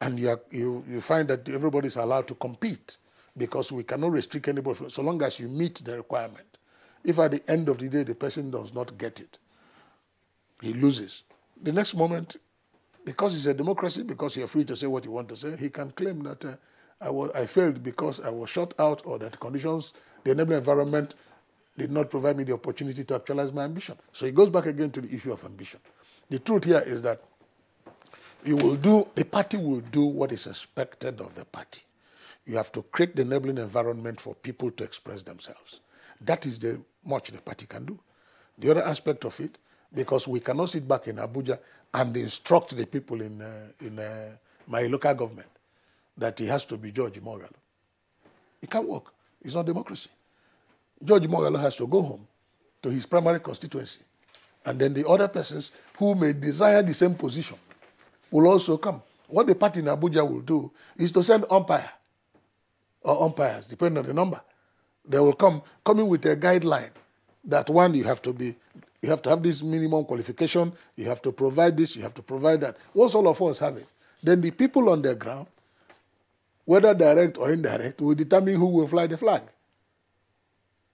and you find that everybody is allowed to compete because we cannot restrict anybody so long as you meet the requirement. If at the end of the day the person does not get it, he loses. The next moment, because it's a democracy, because you're free to say what you want to say, he can claim that I failed because I was shut out or that conditions, the enabling environment did not provide me the opportunity to actualize my ambition. So it goes back again to the issue of ambition. The truth here is that the party will do what is expected of the party. You have to create the enabling environment for people to express themselves. That is the much the party can do. The other aspect of it, because we cannot sit back in Abuja and instruct the people in my local government that he has to be George Mogalo. It can't work. It's not democracy. George Mogalo has to go home to his primary constituency. And then the other persons who may desire the same position will also come. What the party in Abuja will do is to send umpire or umpires, depending on the number. They will coming with a guideline that one, you have to have this minimum qualification, you have to provide this, you have to provide that. Once all of us have it, then the people on the ground, whether direct or indirect, will determine who will fly the flag.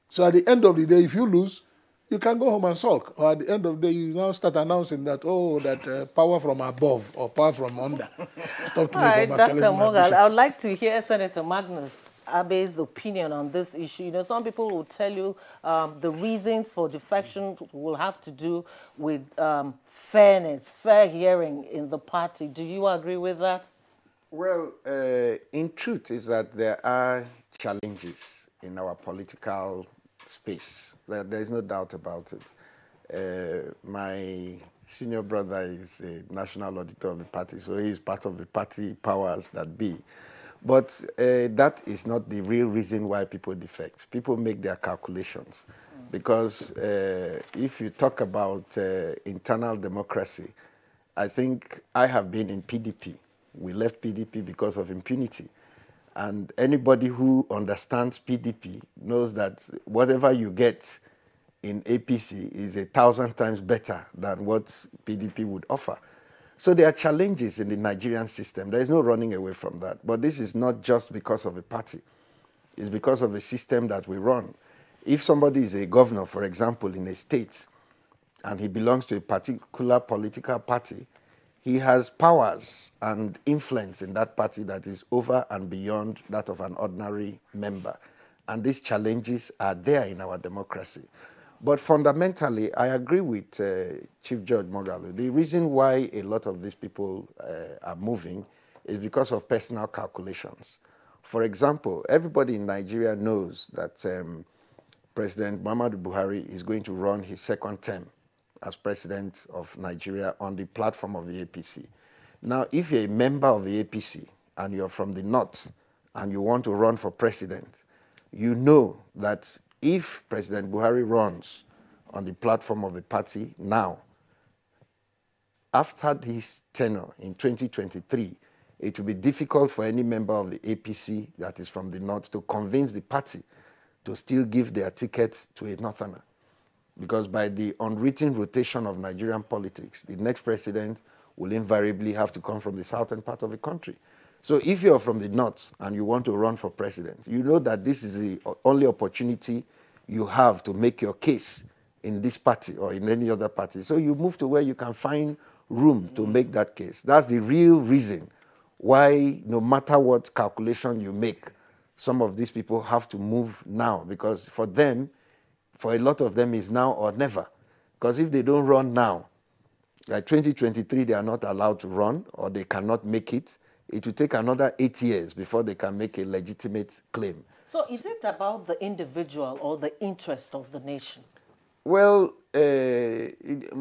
So at the end of the day, if you lose, you can go home and sulk. Or at the end of the day, you now start announcing that, oh, that power from above or power from under stopped me from actualizing Dr. my Morgal, ambition. I would like to hear Senator Magnus Abe's opinion on this issue. You know, some people will tell you the reasons for defection will have to do with fairness, fair hearing in the party. Do you agree with that? Well, in truth is that there are challenges in our political space. There is no doubt about it. My senior brother is a national auditor of the party, so he is part of the party powers that be. But that is not the real reason why people defect. People make their calculations. Because if you talk about internal democracy, I think I have been in PDP. We left PDP because of impunity. And anybody who understands PDP knows that whatever you get in APC is 1,000 times better than what PDP would offer. So there are challenges in the Nigerian system. There is no running away from that. But this is not just because of a party. It's because of the system that we run. If somebody is a governor, for example, in a state, and he belongs to a particular political party, he has powers and influence in that party that is over and beyond that of an ordinary member. And these challenges are there in our democracy. But fundamentally, I agree with Chief Judge Moghalu. The reason why a lot of these people are moving is because of personal calculations. For example, everybody in Nigeria knows that President Muhammadu Buhari is going to run his second term as president of Nigeria on the platform of the APC. Now, if you're a member of the APC and you're from the north and you want to run for president, you know that if President Buhari runs on the platform of the party now, after this tenure in 2023, it will be difficult for any member of the APC that is from the north to convince the party to still give their ticket to a northerner. Because by the unwritten rotation of Nigerian politics, the next president will invariably have to come from the southern part of the country. So if you're from the north and you want to run for president, you know that this is the only opportunity you have to make your case in this party or in any other party. So you move to where you can find room to make that case. That's the real reason why, no matter what calculation you make, some of these people have to move now, because for them, for a lot of them, is now or never. Because if they don't run now, like 2023, they are not allowed to run or they cannot make it. It will take another 8 years before they can make a legitimate claim. So is it about the individual or the interest of the nation? Well,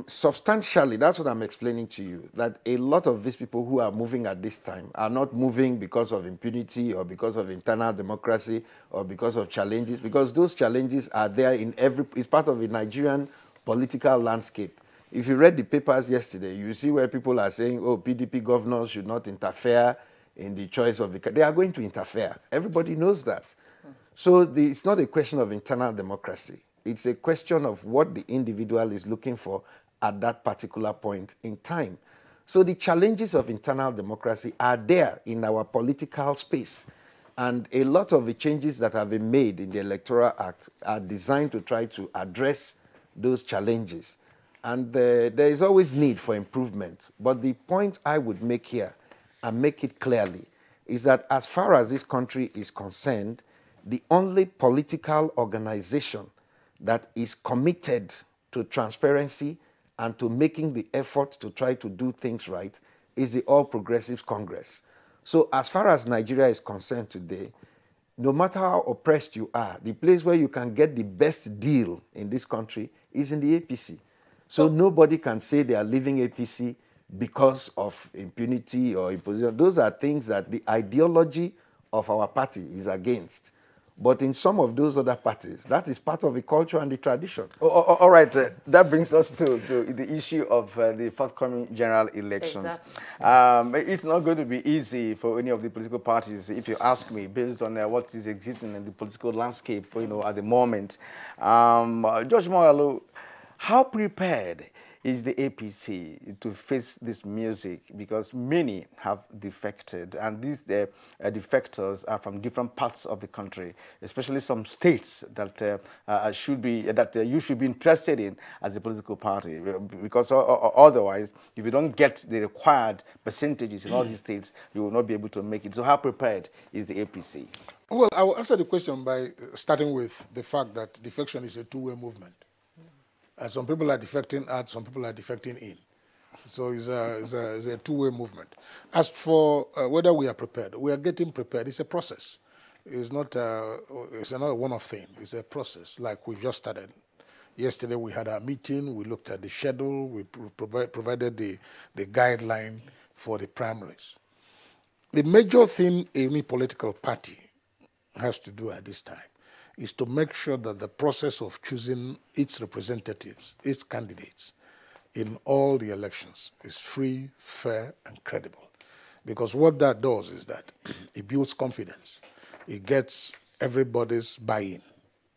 substantially, that's what I'm explaining to you, that a lot of these people who are moving at this time are not moving because of impunity or because of internal democracy or because of challenges, because those challenges are there in it's part of the Nigerian political landscape. If you read the papers yesterday, you see where people are saying, oh, PDP governors should not interfere in the choice of the... They are going to interfere. Everybody knows that. So it's not a question of internal democracy. It's a question of what the individual is looking for at that particular point in time. So the challenges of internal democracy are there in our political space. And a lot of the changes that have been made in the Electoral Act are designed to try to address those challenges. And there is always need for improvement. But the point I would make here, and make it clearly, is that as far as this country is concerned, the only political organization that is committed to transparency and to making the effort to try to do things right is the All Progressives Congress. So as far as Nigeria is concerned today, no matter how oppressed you are, the place where you can get the best deal in this country is in the APC. So nobody can say they are leaving APC because of impunity or imposition. Those are things that the ideology of our party is against. But in some of those other parties, that is part of the culture and the tradition. All right, that brings us to the issue of the forthcoming general elections. Exactly. It's not going to be easy for any of the political parties, if you ask me, based on what is existing in the political landscape, at the moment. Judge Moghalu, how prepared is the APC to face this music? Because many have defected, and these defectors are from different parts of the country, especially some states that you should be interested in as a political party. Because otherwise, if you don't get the required percentages in all these states, you will not be able to make it. So how prepared is the APC? Well, I will answer the question by starting with the fact that defection is a two-way movement. Some people are defecting out, some people are defecting in. So it's a two-way movement. As for whether we are prepared, we are getting prepared. It's a process. It's not a one-off thing. It's a process, like we've just started. Yesterday we had our meeting. We looked at the schedule. We provided the guideline for the primaries. The major thing any political party has to do at this time is to make sure that the process of choosing its representatives, its candidates in all the elections is free, fair, and credible. Because what that does is that it builds confidence. It gets everybody's buy-in.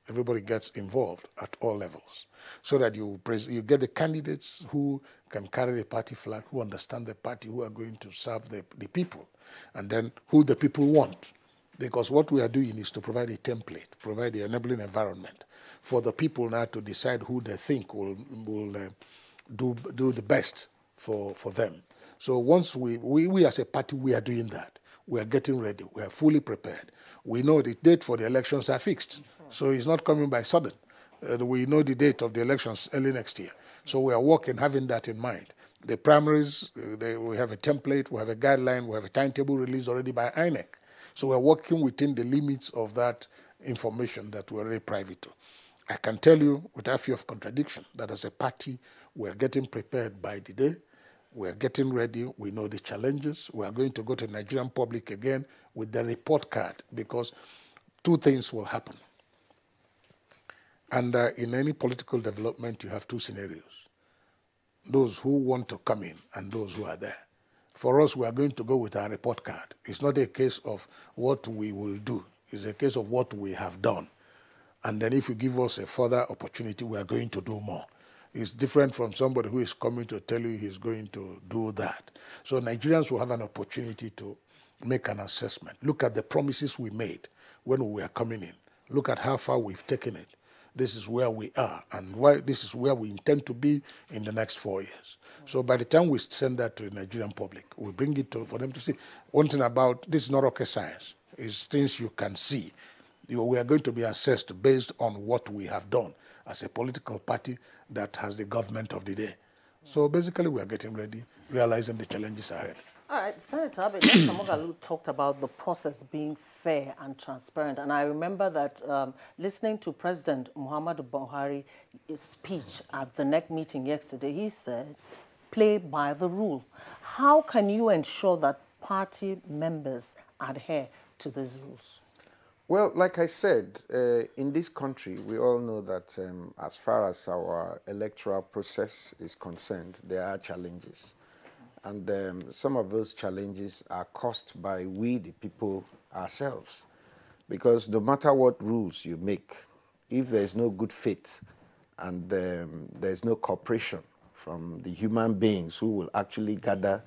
Everybody gets involved at all levels so that you get the candidates who can carry the party flag, who understand the party, who are going to serve the people, and then who the people want. Because what we are doing is to provide a template, provide the enabling environment for the people now to decide who they think will do the best for them. So once we as a party, we are doing that. We are getting ready. We are fully prepared. We know the date for the elections are fixed. So it's not coming by sudden. We know the date of the elections early next year. So we are working, having that in mind. The primaries, we have a template, we have a guideline, we have a timetable released already by INEC. So we're working within the limits of that information that we're already privy to. I can tell you without fear of contradiction that as a party, we're getting prepared by the day. We're getting ready. We know the challenges. We are going to go to the Nigerian public again with the report card because two things will happen. And in any political development, you have two scenarios. Those who want to come in and those who are there. For us, we are going to go with our report card. It's not a case of what we will do. It's a case of what we have done. And then if you give us a further opportunity, we are going to do more. It's different from somebody who is coming to tell you he's going to do that. So Nigerians will have an opportunity to make an assessment. Look at the promises we made when we were coming in. Look at how far we've taken it. This is where we are, and this is where we intend to be in the next 4 years. So by the time we send that to the Nigerian public, we bring it for them to see. One thing about this is not rocket science. It's things you can see. We are going to be assessed based on what we have done as a political party that has the government of the day. So basically, we are getting ready, realizing the challenges ahead. All right, Senator Abuja Mogalu talked about the process being fair and transparent. And I remember that listening to President Muhammadu Buhari's speech at the NEC meeting yesterday, he says, play by the rule. How can you ensure that party members adhere to these rules? Well, like I said, in this country, we all know that as far as our electoral process is concerned, there are challenges. And some of those challenges are caused by we, the people, ourselves. Because no matter what rules you make, if there's no good faith and there's no cooperation from the human beings who will actually gather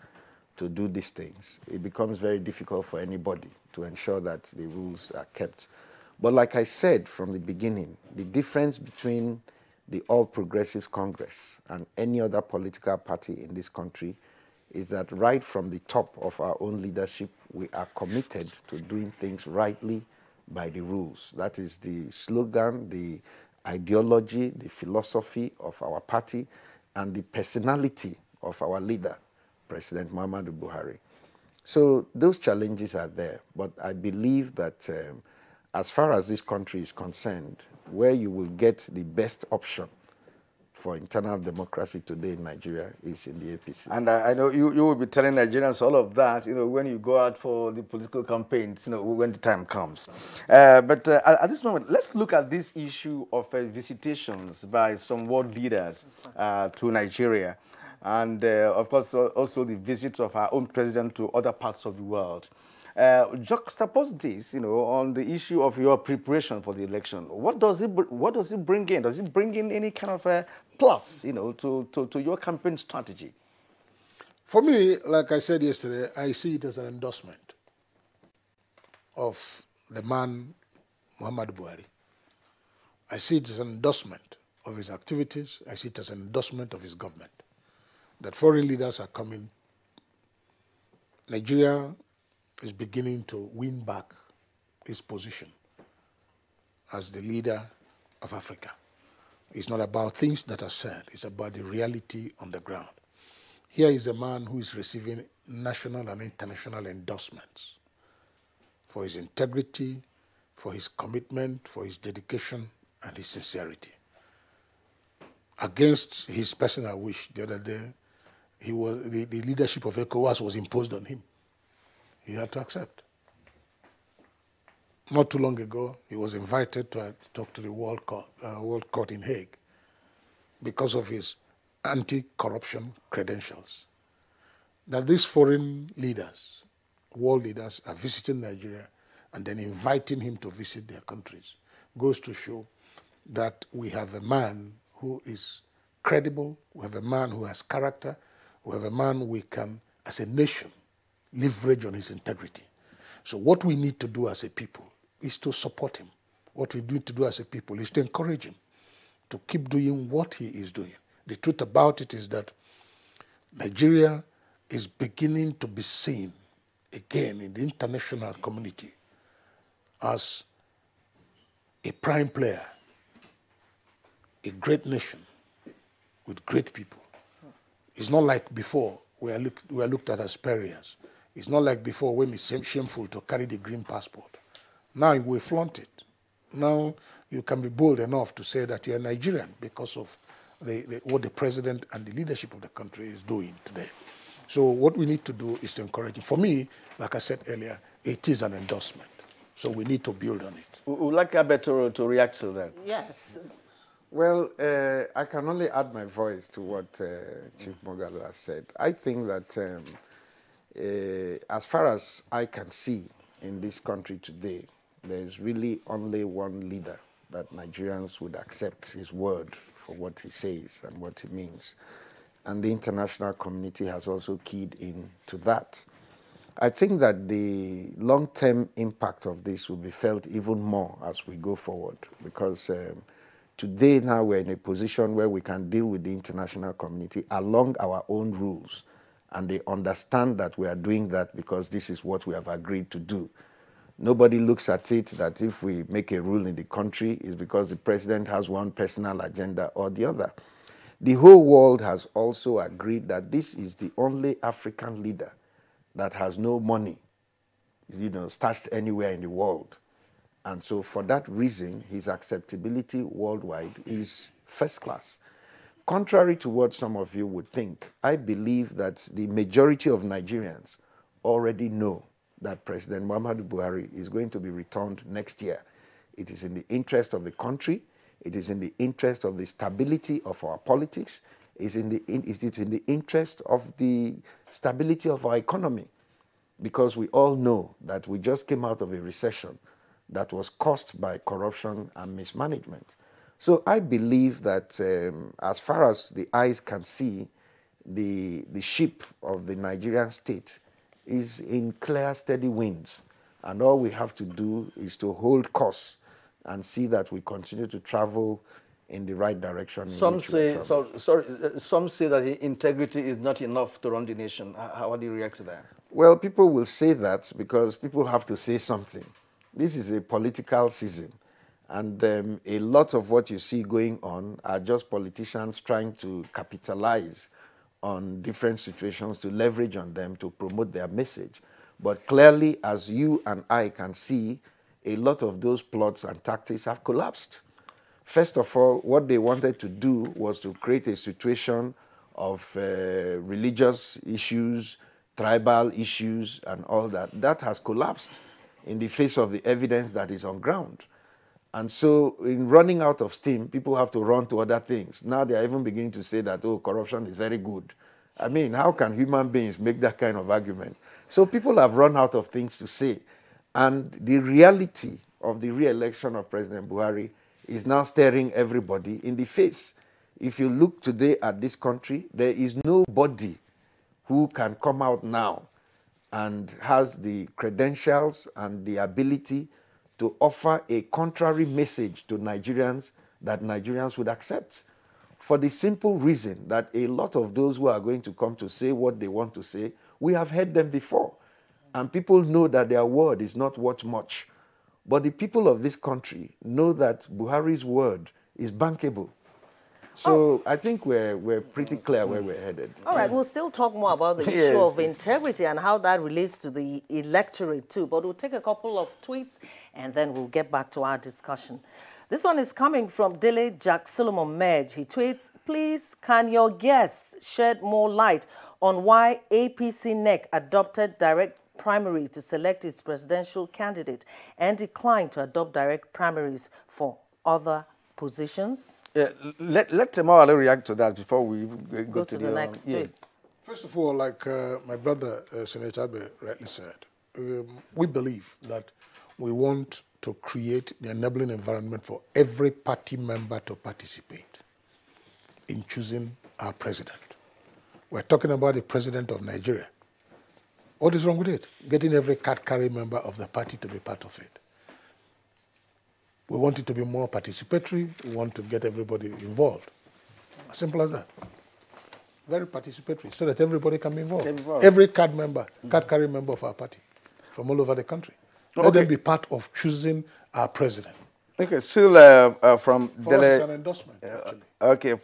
to do these things, it becomes very difficult for anybody to ensure that the rules are kept. But like I said from the beginning, the difference between the All Progressives Congress and any other political party in this country is that right from the top of our own leadership, we are committed to doing things rightly by the rules. That is the slogan, the ideology, the philosophy of our party, and the personality of our leader, President Muhammadu Buhari. So those challenges are there, but I believe that as far as this country is concerned, where you will get the best option for internal democracy today in Nigeria is in the APC. And I know you will be telling Nigerians all of that, when you go out for the political campaigns, when the time comes. But at this moment, let's look at this issue of visitations by some world leaders to Nigeria. And of course, also the visits of our own president to other parts of the world. juxtapose this, on the issue of your preparation for the election. What does it bring in? Does it bring in any kind of a plus, to your campaign strategy? For me, like I said yesterday, I see it as an endorsement of the man, Muhammadu Buhari. I see it as an endorsement of his activities. I see it as an endorsement of his government. That foreign leaders are coming. Nigeria is beginning to win back its position as the leader of Africa. It's not about things that are said. It's about the reality on the ground. Here is a man who is receiving national and international endorsements for his integrity, for his commitment, for his dedication, and his sincerity. Against his personal wish, the other day, the leadership of ECOWAS was imposed on him. He had to accept. Not too long ago, he was invited to talk to the World Court in Hague because of his anti-corruption credentials. That these foreign leaders, world leaders, are visiting Nigeria and then inviting him to visit their countries goes to show that we have a man who is credible, we have a man who has character, we have a man we can, as a nation, leverage on his integrity. So what we need to do as a people is to support him. What we need to do as a people is to encourage him to keep doing what he is doing. The truth about it is that Nigeria is beginning to be seen again in the international community as a prime player, a great nation with great people. It's not like before we are looked at as pariahs. It's not like before when it's shameful to carry the green passport. Now we flaunt it. Now you can be bold enough to say that you're Nigerian because of what the president and the leadership of the country is doing today. So what we need to do is to encourage it. For me, like I said earlier, it is an endorsement. So we need to build on it. We would like Abe to react to that. Yes. Well, I can only add my voice to what Chief Moghalu has said. I think that as far as I can see in this country today, there is really only one leader that Nigerians would accept his word for what he says and what he means. And the international community has also keyed in to that. I think that the long-term impact of this will be felt even more as we go forward, because today now we're in a position where we can deal with the international community along our own rules, and they understand that we are doing that because this is what we have agreed to do. Nobody looks at it that if we make a rule in the country, it's because the president has one personal agenda or the other. The whole world has also agreed that this is the only African leader that has no money, stashed anywhere in the world. And so for that reason, his acceptability worldwide is first class. Contrary to what some of you would think, I believe that the majority of Nigerians already know that President Muhammadu Buhari is going to be returned next year. It is in the interest of the country. It is in the interest of the stability of our politics. It is in the interest of the stability of our economy, because we all know that we just came out of a recession that was caused by corruption and mismanagement. So I believe that as far as the eyes can see, the ship of the Nigerian state is in clear, steady winds. And all we have to do is to hold course and see that we continue to travel in the right direction. Some say, some say that integrity is not enough to run the nation. How do you react to that? Well, people will say that because people have to say something. This is a political season, and a lot of what you see going on are just politicians trying to capitalize on different situations to leverage on them to promote their message. But clearly, as you and I can see, a lot of those plots and tactics have collapsed. First of all, what they wanted to do was to create a situation of religious issues, tribal issues, and all that. That has collapsed in the face of the evidence that is on ground. And so in running out of steam, people have to run to other things. Now they are even beginning to say that, oh, corruption is very good. I mean, how can human beings make that kind of argument? So people have run out of things to say. And the reality of the re-election of President Buhari is now staring everybody in the face. If you look today at this country, there is nobody who can come out now and has the credentials and the ability to offer a contrary message to Nigerians that Nigerians would accept. For the simple reason that a lot of those who are going to come to say what they want to say, we have heard them before. And people know that their word is not worth much. But the people of this country know that Buhari's word is bankable. So I think we're pretty clear where we're headed. All right, we'll still talk more about the issue of integrity and how that relates to the electorate too. But we'll take a couple of tweets and then we'll get back to our discussion. This one is coming from Dele Jack Solomon Medj. He tweets, please, can your guests shed more light on why APC NEC adopted direct primary to select its presidential candidate and declined to adopt direct primaries for other positions? Yeah, let Temawale react to that before we go to the next tweet. First of all, like my brother Senator Abe rightly said, we believe that we want to create the enabling environment for every party member to participate in choosing our president. We're talking about the president of Nigeria. What is wrong with it? Getting every card-carrying member of the party to be part of it. We want it to be more participatory. We want to get everybody involved. As simple as that. Very participatory, so that everybody can be involved. Every card-carrying member of our party from all over the country. Let them be part of choosing our president. Okay, still from Dele... it's an endorsement, actually. Okay,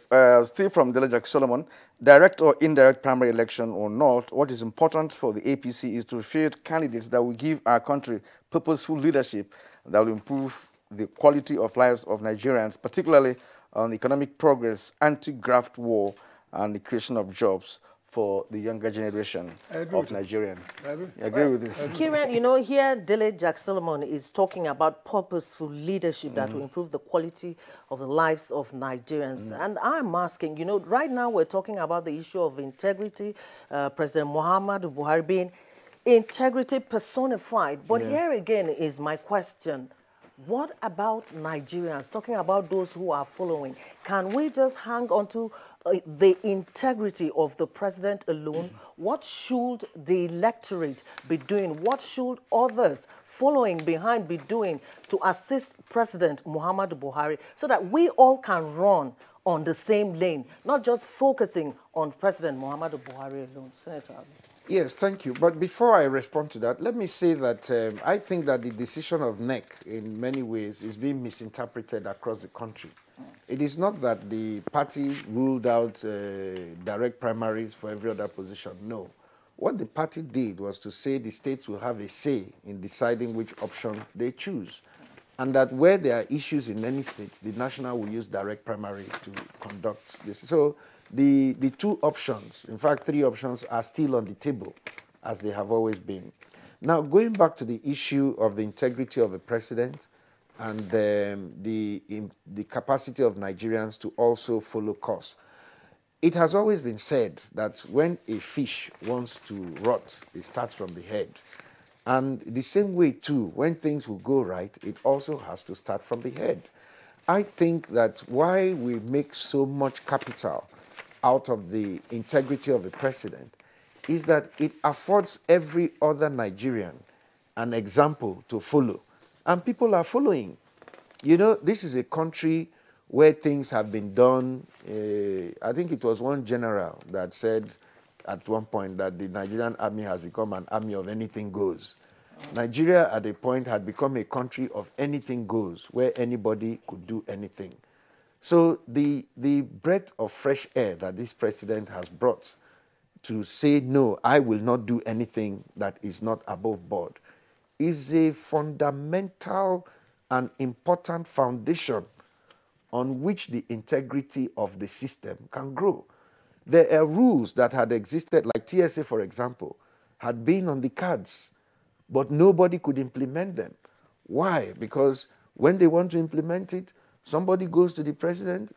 still from Dele Jack Solomon. Direct or indirect primary election or not, what is important for the APC is to field candidates that will give our country purposeful leadership that will improve the quality of lives of Nigerians, particularly on economic progress, anti-graft war, and the creation of jobs for the younger generation of Nigerians. I agree. You agree with this? Kieran, you know, here Dele Jack Solomon is talking about purposeful leadership that will improve the quality of the lives of Nigerians. And I'm asking, you know, right now we're talking about the issue of integrity, President Muhammadu Buhari being integrity personified. But here again is my question. What about Nigerians, talking about those who are following? Can we just hang on to the integrity of the president alone? What should the electorate be doing? What should others following behind be doing to assist President Muhammadu Buhari so that we all can run on the same lane, not just focusing on President Muhammadu Buhari alone? Senator Abu. Yes, thank you. But before I respond to that, let me say that I think that the decision of NEC in many ways is being misinterpreted across the country. It is not that the party ruled out direct primaries for every other position. No. What the party did was to say the states will have a say in deciding which option they choose. And that where there are issues in any state, the national will use direct primaries to conduct this. So the two options, in fact, three options, are still on the table, as they have always been. Now, going back to the issue of the integrity of the president and the capacity of Nigerians to also follow course, it has always been said that when a fish wants to rot, it starts from the head. And the same way, too, when things will go right, it also has to start from the head. I think that why we make so much capital out of the integrity of the president is that it affords every other Nigerian an example to follow. And people are following. You know, this is a country where things have been done. I think it was one general that said at one point that the Nigerian army has become an army of anything goes. Nigeria at a point had become a country of anything goes, where anybody could do anything. So the breath of fresh air that this president has brought to say, no, I will not do anything that is not above board, is a fundamental and important foundation on which the integrity of the system can grow. There are rules that had existed, like TSA, for example, had been on the cards, but nobody could implement them. Why? Because when they want to implement it, somebody goes to the president,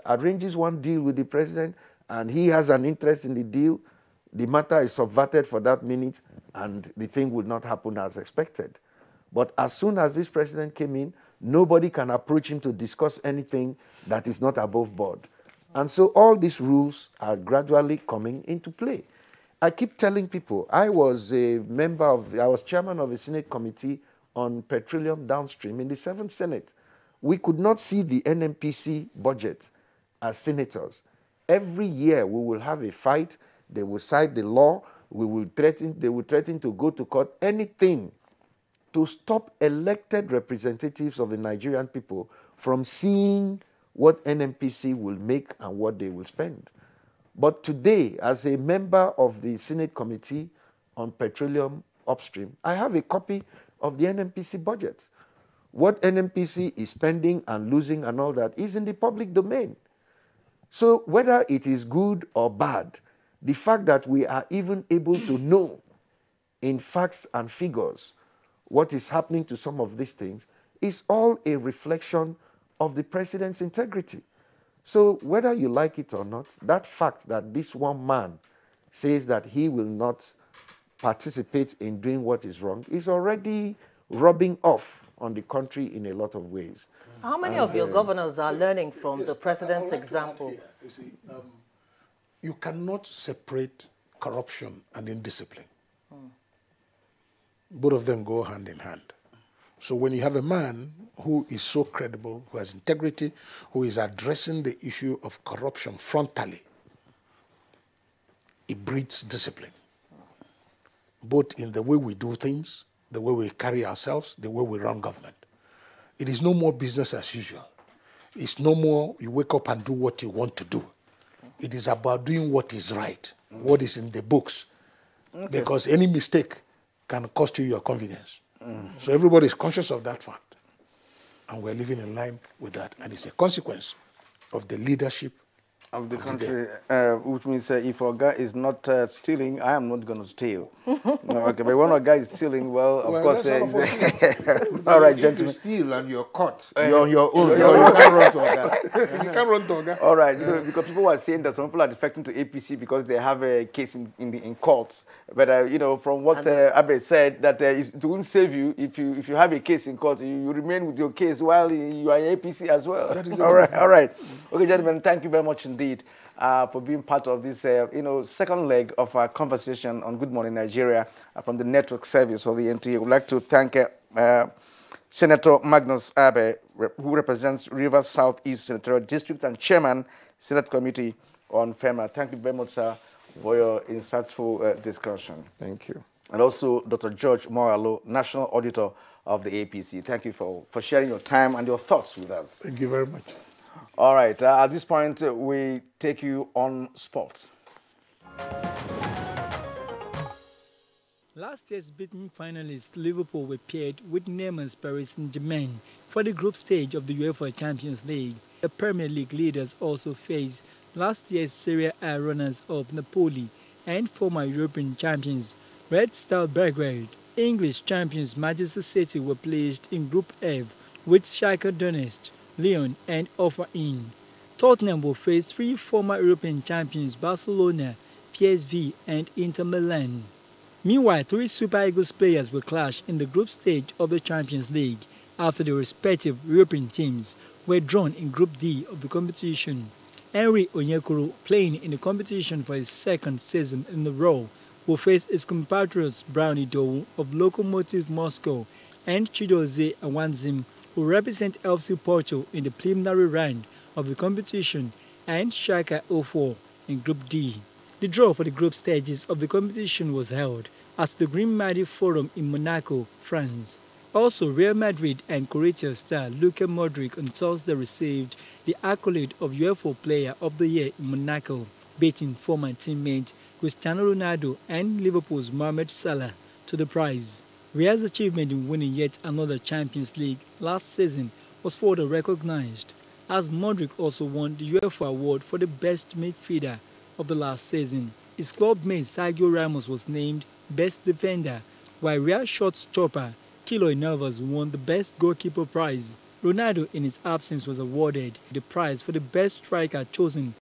arranges one deal with the president, and he has an interest in the deal, the matter is subverted for that minute, and the thing would not happen as expected. But as soon as this president came in, nobody can approach him to discuss anything that is not above board. And so all these rules are gradually coming into play. I keep telling people, I was chairman of a Senate committee on petroleum downstream in the 7th Senate. We could not see the NNPC budget as senators. Every year we will have a fight, they will cite the law, they will threaten to go to court, anything to stop elected representatives of the Nigerian people from seeing what NNPC will make and what they will spend. But today, as a member of the Senate Committee on Petroleum Upstream, I have a copy of the NNPC budget. What NNPC is spending and losing and all that is in the public domain. So whether it is good or bad, the fact that we are even able to know in facts and figures what is happening to some of these things is all a reflection of the president's integrity. So whether you like it or not, that fact that this one man says that he will not participate in doing what is wrong is already rubbing off on the country in a lot of ways. How many of your governors are learning from the president's example? You see, you cannot separate corruption and indiscipline. Both of them go hand in hand. So when you have a man who is so credible, who has integrity, who is addressing the issue of corruption frontally, it breeds discipline, both in the way we do things, the way we carry ourselves, the way we run government. It is no more business as usual. It's no more you wake up and do what you want to do. It is about doing what is right, what is in the books, because any mistake can cost you your convenience. So everybody is conscious of that fact. And we're living in line with that. And it's a consequence of the leadership of the country, which means if our guy is not stealing, I am not going to steal. No, okay, but when our guy is stealing, well, of course. All right, gentlemen. If you steal and you're caught, you're on your own. You can't run to Oga. You can't run to Oga. All right, you know, because people were saying that some people are defecting to APC because they have a case in court. But, you know, from what Abe said, that it won't save you if you have a case in court. You remain with your case while you are in APC as well. All right. Okay, gentlemen, thank you very much indeed for being part of this, second leg of our conversation on Good Morning Nigeria from the network service of the NTA. We'd like to thank Senator Magnus Abe, who represents Rivers Southeast Senatorial District and Chairman, Senate Committee on FEMA. Thank you very much, sir, for your insightful discussion. Thank you. And also Dr. George Moalo, National Auditor of the APC. Thank you for sharing your time and your thoughts with us. Thank you very much. All right, at this point, we take you on sports. Last year's beaten finalists Liverpool were paired with Neymar's Paris Saint-Germain for the group stage of the UEFA Champions League. The Premier League leaders also faced last year's Serie A runners-up Napoli and former European champions Red Star Belgrade. English champions Manchester City were placed in Group F with Shakhtar Donetsk, Lyon and Hoffenheim. Tottenham will face three former European champions Barcelona, PSV and Inter Milan. Meanwhile, three Super Eagles players will clash in the group stage of the Champions League after the respective European teams were drawn in Group D of the competition. Henry Onyekuru, playing in the competition for his second season in a row, will face his compatriots Brownie Dowu of Lokomotiv Moscow and Chidozie Awanzim, who represent FC Porto in the preliminary round of the competition, and Schalke 04 in Group D. The draw for the group stages of the competition was held at the Green Madi Forum in Monaco, France. Also, Real Madrid and Croatia star Luka Modric on Thursday received the accolade of UEFA Player of the Year in Monaco, beating former teammate Cristiano Ronaldo and Liverpool's Mohamed Salah to the prize. Real's achievement in winning yet another Champions League last season was further recognized, as Modric also won the UEFA award for the best midfielder of the last season. His club mate Sergio Ramos was named Best Defender, while Real shortstopper Keylor Navas won the Best Goalkeeper prize. Ronaldo, in his absence, was awarded the prize for the best striker chosen